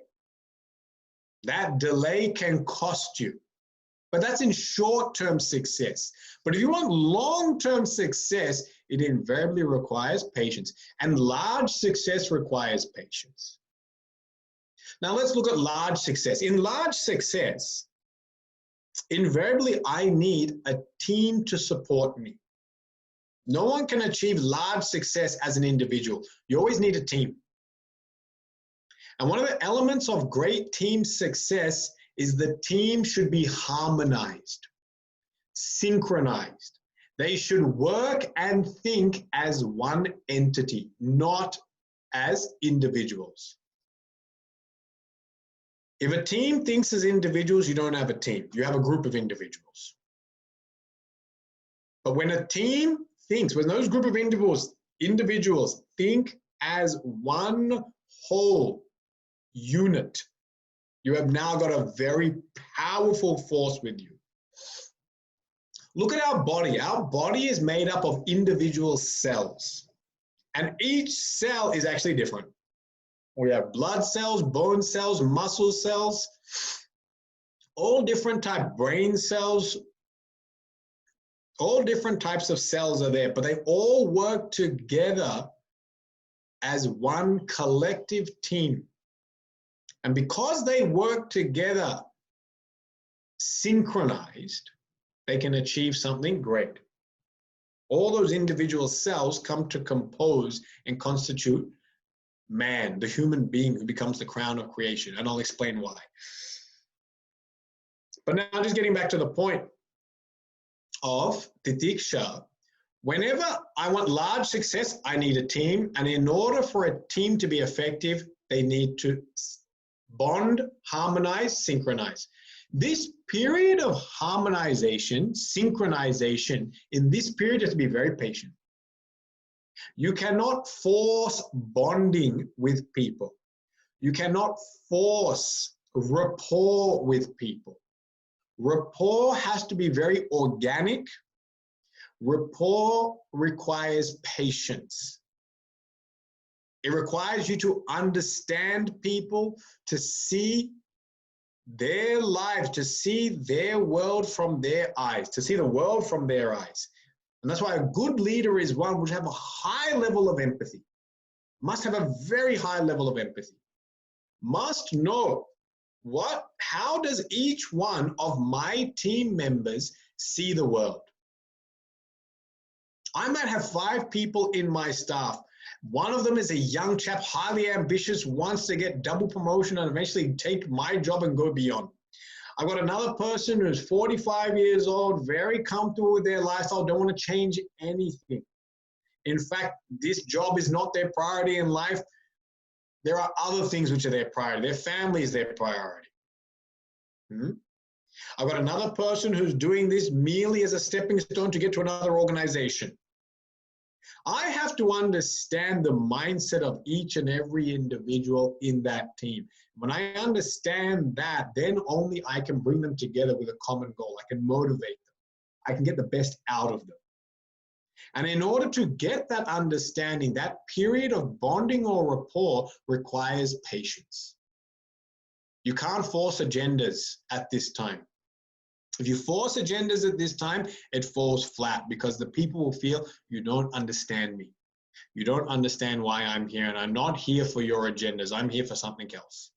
That delay can cost you. But that's in short-term success. But if you want long-term success, it invariably requires patience. And large success requires patience. Now let's look at large success. In large success, invariably I need a team to support me. No one can achieve large success as an individual. You always need a team. And one of the elements of great team success is the team should be harmonized, synchronized. They should work and think as one entity, not as individuals. If a team thinks as individuals, you don't have a team. You have a group of individuals. But when a team thinks, when those group of individuals think as one whole unit, you have now got a very powerful force with you. Look at our body. Our body is made up of individual cells, and each cell is actually different. We have blood cells, bone cells, muscle cells, all different types, brain cells, all different types of cells are there, but they all work together as one collective team. And because they work together synchronized, they can achieve something great. All those individual cells come to compose and constitute man, the human being who becomes the crown of creation. And I'll explain why. But now just getting back to the point of titiksha, whenever I want large success, I need a team. And in order for a team to be effective, they need to Bond, harmonize, synchronize. This period of harmonization, synchronization, in this period you have to be very patient. You cannot force bonding with people. You cannot force rapport with people. Rapport has to be very organic. Rapport requires patience. It requires you to understand people, to see their lives, to see their world from their eyes, to see the world from their eyes. And that's why a good leader is one which have a high level of empathy, must have a very high level of empathy, must know how does each one of my team members see the world. I might have 5 people in my staff. One of them is a young chap, highly ambitious, wants to get double promotion and eventually take my job and go beyond. I've got another person who's 45 years old, very comfortable with their lifestyle, don't want to change anything. In fact, this job is not their priority in life. There are other things which are their priority. Their family is their priority. I've got another person who's doing this merely as a stepping stone to get to another organization. I have to understand the mindset of each and every individual in that team. When I understand that, then only I can bring them together with a common goal. I can motivate them. I can get the best out of them. And in order to get that understanding, that period of bonding or rapport requires patience. You can't force agendas at this time. If you force agendas at this time, it falls flat because the people will feel you don't understand me. You don't understand why I'm here, and I'm not here for your agendas. I'm here for something else.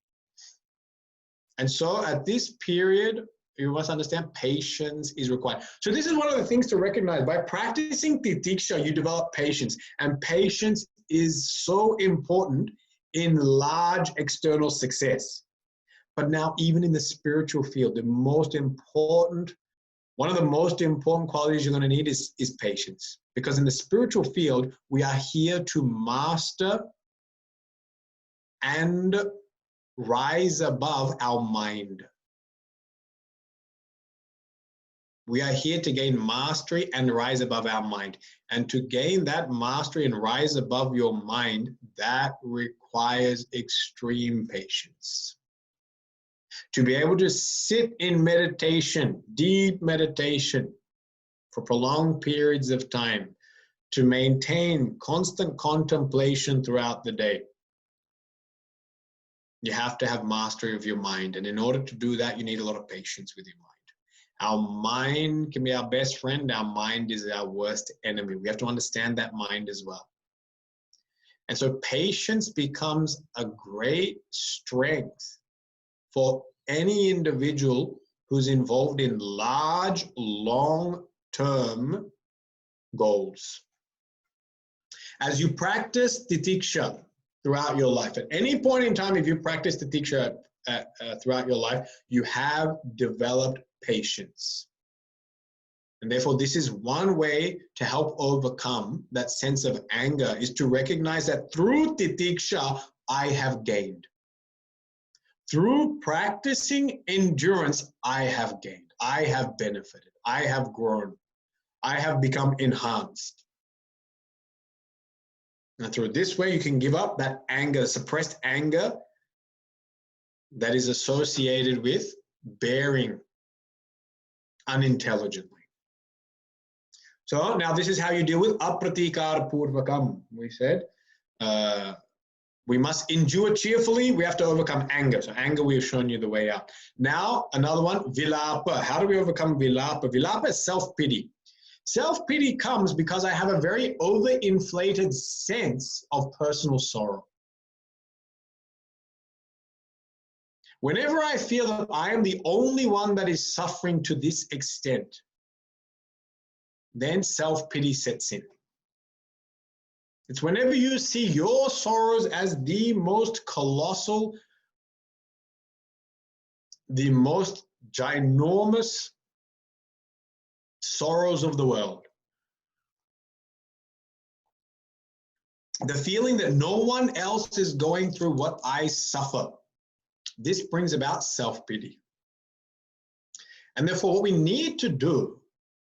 And so at this period, you must understand patience is required. So this is one of the things to recognize. By practicing titiksha, you develop patience. And patience is so important in large external success. But now even in the spiritual field, one of the most important qualities you're going to need is patience. Because in the spiritual field, we are here to master and rise above our mind. We are here to gain mastery and rise above our mind. And to gain that mastery and rise above your mind, that requires extreme patience. To be able to sit in meditation, deep meditation, for prolonged periods of time, to maintain constant contemplation throughout the day, you have to have mastery of your mind. And in order to do that, you need a lot of patience with your mind. Our mind can be our best friend. Our mind is our worst enemy. We have to understand that mind as well. And so patience becomes a great strength for any individual who's involved in large, long-term goals. As you practice titiksha throughout your life, at any point in time, if you practice titiksha throughout your life, you have developed patience. And therefore, this is one way to help overcome that sense of anger, is to recognize that through titiksha, I have gained. Through practicing endurance, I have gained. I have benefited. I have grown. I have become enhanced. And through this way, you can give up that anger, suppressed anger that is associated with bearing unintelligently. So now this is how you deal with apratikara purvakam. We said we must endure cheerfully. We have to overcome anger. So anger, we have shown you the way out. Now another one, vilapa. How do we overcome vilapa? Vilapa is self-pity. Self-pity comes because I have a very overinflated sense of personal sorrow. Whenever I feel that I am the only one that is suffering to this extent, then self-pity sets in. It's whenever you see your sorrows as the most colossal, the most ginormous sorrows of the world. The feeling that no one else is going through what I suffer. this brings about self-pity. And therefore, what we need to do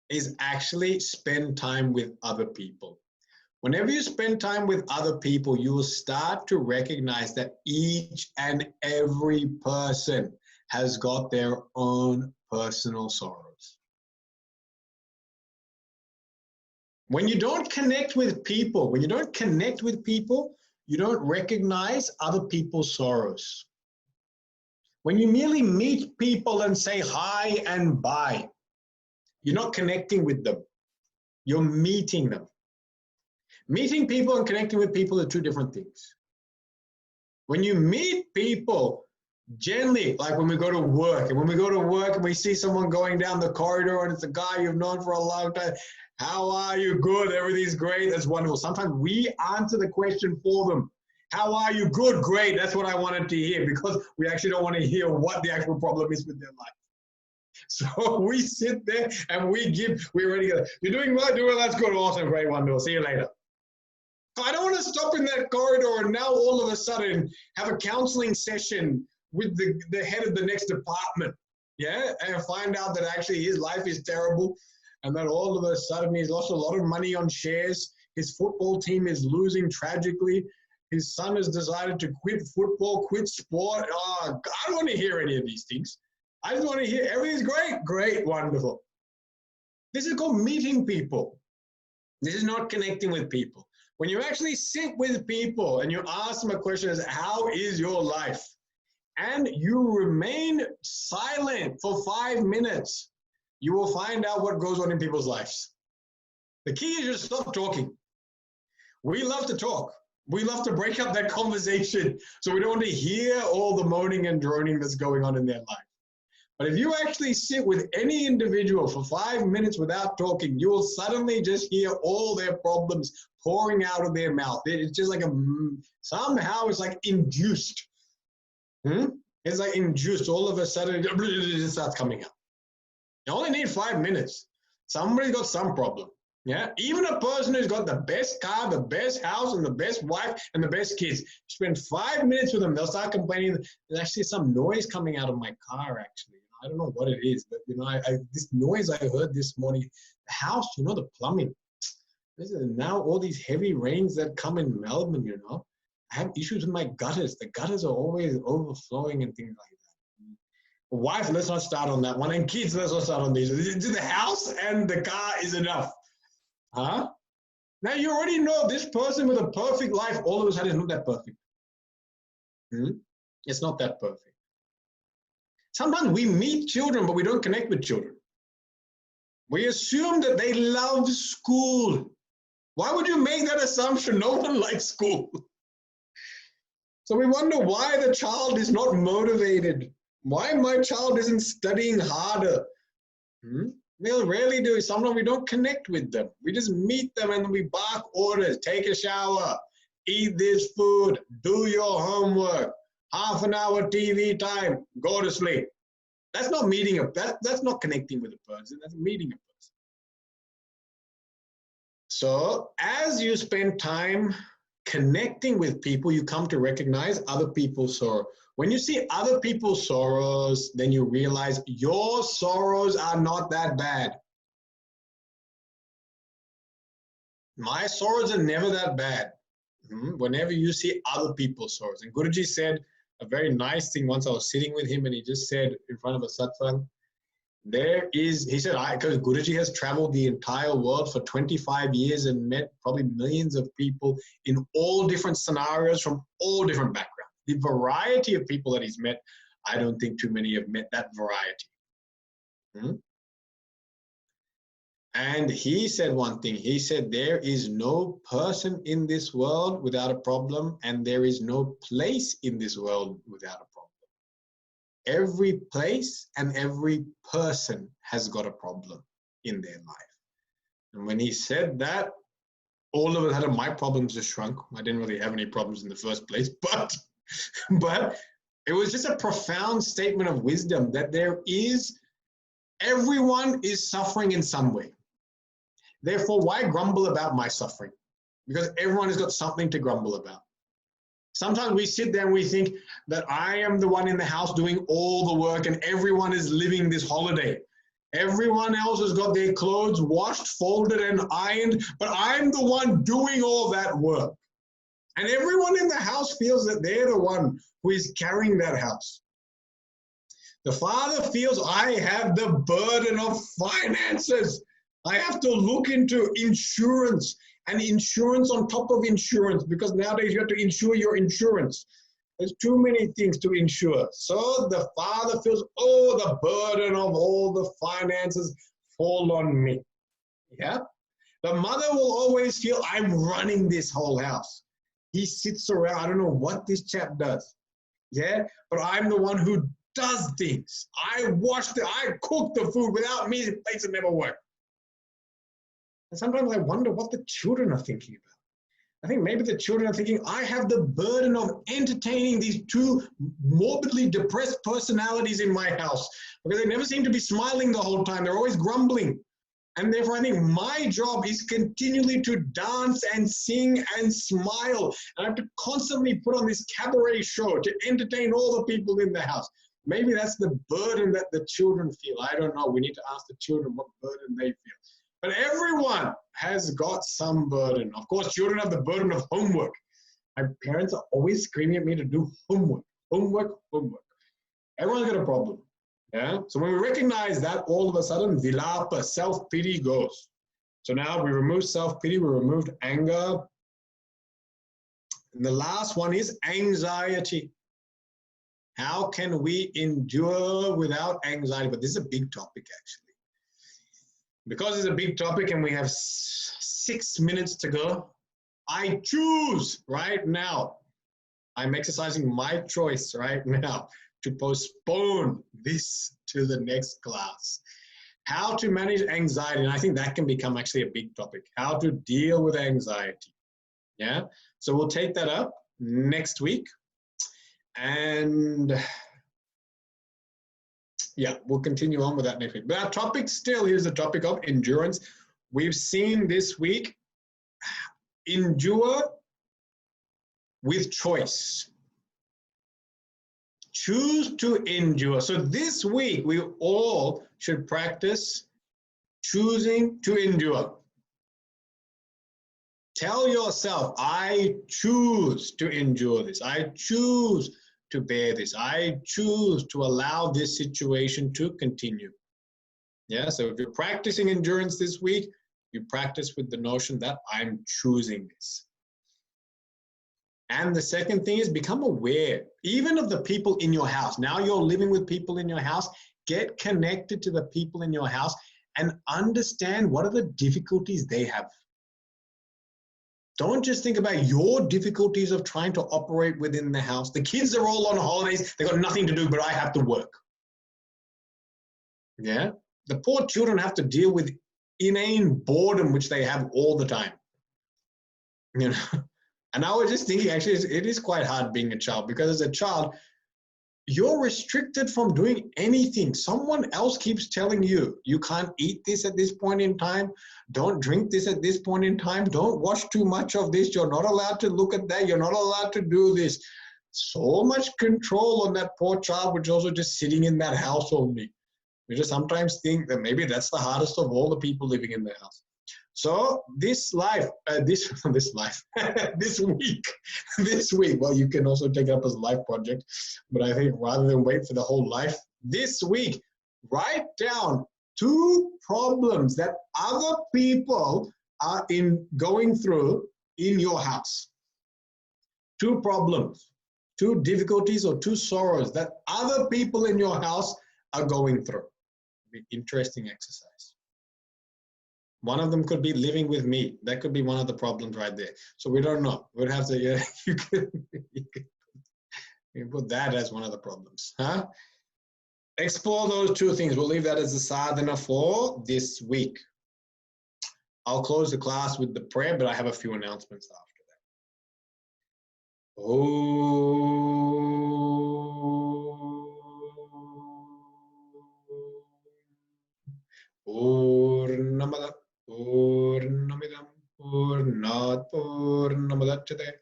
is actually spend time with other people. Whenever you spend time with other people, you will start to recognize that each and every person has got their own personal sorrows. When you don't connect with people, you don't recognize other people's sorrows. When you merely meet people and say hi and bye, you're not connecting with them. You're meeting them. Meeting people and connecting with people are two different things. When you meet people, generally, like when we go to work, and we see someone going down the corridor and it's a guy you've known for a long time, how are you? Good, everything's great, that's wonderful. Sometimes we answer the question for them. How are you? Good, great, that's what I wanted to hear, because we actually don't want to hear what the actual problem is with their life. So we sit there and we're ready to go, you're doing well, that's good, awesome, great, wonderful, see you later. I don't want to stop in that corridor and now all of a sudden have a counseling session with the head of the next department, yeah, and find out that actually his life is terrible and that all of a sudden he's lost a lot of money on shares, his football team is losing tragically, his son has decided to quit football, quit sport. Oh, I don't want to hear any of these things. I just want to hear everything's great, great, wonderful. This is called meeting people. This is not connecting with people. When you actually sit with people and you ask them a question as, how is your life? And you remain silent for 5 minutes, you will find out what goes on in people's lives. The key is just stop talking. We love to talk. We love to break up that conversation, so we don't want to hear all the moaning and droning that's going on in their life. But if you actually sit with any individual for 5 minutes without talking, you will suddenly just hear all their problems pouring out of their mouth. It's just like somehow it's like induced. It's like induced. All of a sudden, it starts coming out. You only need 5 minutes. Somebody's got some problem. Yeah, even a person who's got the best car, the best house, and the best wife, and the best kids, spend 5 minutes with them, they'll start complaining. There's actually some noise coming out of my car, actually. I don't know what it is, but this noise I heard this morning, the house, the plumbing. Now all these heavy rains that come in Melbourne, I have issues with my gutters. The gutters are always overflowing and things like that. Wife, let's not start on that one. And kids, let's not start on these. The house and the car is enough. Huh? Now you already know this person with a perfect life, all of a sudden is not that perfect. It's not that perfect. Sometimes we meet children, but we don't connect with children. We assume that they love school. Why would you make that assumption? No one likes school. So we wonder why the child is not motivated. Why my child isn't studying harder. They'll rarely do it. Sometimes we don't connect with them. We just meet them and we bark orders. Take a shower, eat this food, do your homework, half an hour TV time, go to sleep. That's not meeting that's not connecting with a person. That's meeting a person. So as you spend time connecting with people, you come to recognize other people's sorrow. When you see other people's sorrows, then you realize your sorrows are not that bad. My sorrows are never that bad. Whenever you see other people's sorrows. And Guruji said a very nice thing once. I was sitting with him and he just said in front of a satsang, he said, because Guruji has traveled the entire world for 25 years and met probably millions of people in all different scenarios from all different backgrounds. The variety of people that he's met, I don't think too many have met that variety. And he said one thing. He said, there is no person in this world without a problem, and there is no place in this world without a problem. Every place and every person has got a problem in their life. And when he said that, all of a sudden my problems just shrunk. I didn't really have any problems in the first place, but it was just a profound statement of wisdom that everyone is suffering in some way. Therefore, why grumble about my suffering? Because everyone has got something to grumble about. Sometimes we sit there and we think that I am the one in the house doing all the work and everyone is living this holiday. Everyone else has got their clothes washed, folded, and ironed, but I'm the one doing all that work. And everyone in the house feels that they're the one who is carrying that house. The father feels, I have the burden of finances. I have to look into insurance and insurance on top of insurance, because nowadays you have to insure your insurance. There's too many things to insure. So the father feels, oh, the burden of all the finances fall on me. Yeah. The mother will always feel, I'm running this whole house. He sits around, I don't know what this chap does. Yeah. But I'm the one who does things. I cook the food. Without me, the place would never work. And sometimes I wonder what the children are thinking about. I think maybe the children are thinking, I have the burden of entertaining these two morbidly depressed personalities in my house, because they never seem to be smiling the whole time. They're always grumbling. And therefore, I think my job is continually to dance and sing and smile. And I have to constantly put on this cabaret show to entertain all the people in the house. Maybe that's the burden that the children feel. I don't know. We need to ask the children what burden they feel. But everyone has got some burden. Of course, children have the burden of homework. My parents are always screaming at me to do homework, homework, homework. Everyone's got a problem. Yeah. So when we recognize that, all of a sudden, vilapa, self-pity goes. So now we remove self-pity, we removed anger. And the last one is anxiety. How can we endure without anxiety? But this is a big topic, actually. Because it's a big topic and we have 6 minutes to go, I choose right now. I'm exercising my choice right now to postpone this to the next class. How to manage anxiety. And I think that can become actually a big topic. How to deal with anxiety. Yeah. So we'll take that up next week. And yeah, we'll continue on with that next week. But our topic still is the topic of endurance. We've seen this week, endure with choice. Choose to endure. So this week, we all should practice choosing to endure. Tell yourself, I choose to endure this. I choose to bear this. I choose to allow this situation to continue. Yeah, so if you're practicing endurance this week, you practice with the notion that I'm choosing this. And the second thing is become aware, even of the people in your house. Now you're living with people in your house, get connected to the people in your house and understand what are the difficulties they have. Don't just think about your difficulties of trying to operate within the house. The kids are all on holidays. They've got nothing to do, but I have to work. Yeah. The poor children have to deal with inane boredom, which they have all the time. You know, and I was just thinking, actually, it is quite hard being a child, because as a child, you're restricted from doing anything. Someone else keeps telling you, you can't eat this at this point in time. Don't drink this at this point in time. Don't watch too much of this. You're not allowed to look at that. You're not allowed to do this. So much control on that poor child, which also just sitting in that house only. We just sometimes think that maybe that's the hardest of all the people living in the house. So this week, well, you can also take it up as a life project, but I think rather than wait for the whole life, this week, write down 2 problems that other people are going through in your house. 2 problems, 2 difficulties or 2 sorrows that other people in your house are going through. Be interesting exercise. One of them could be living with me. That could be one of the problems right there. So we don't know. We'd have to, yeah, you can put that as one of the problems. Huh? Explore those 2 things. We'll leave that as the sadhana for this week. I'll close the class with the prayer, but I have a few announcements after that. Purnamada Purnamidam Purnat Purnamudachyate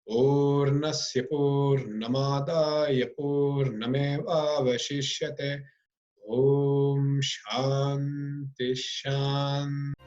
Purnasya Purnamidasya Purnamadaya Purnameva Vashishyate. Om Shanti Shanti.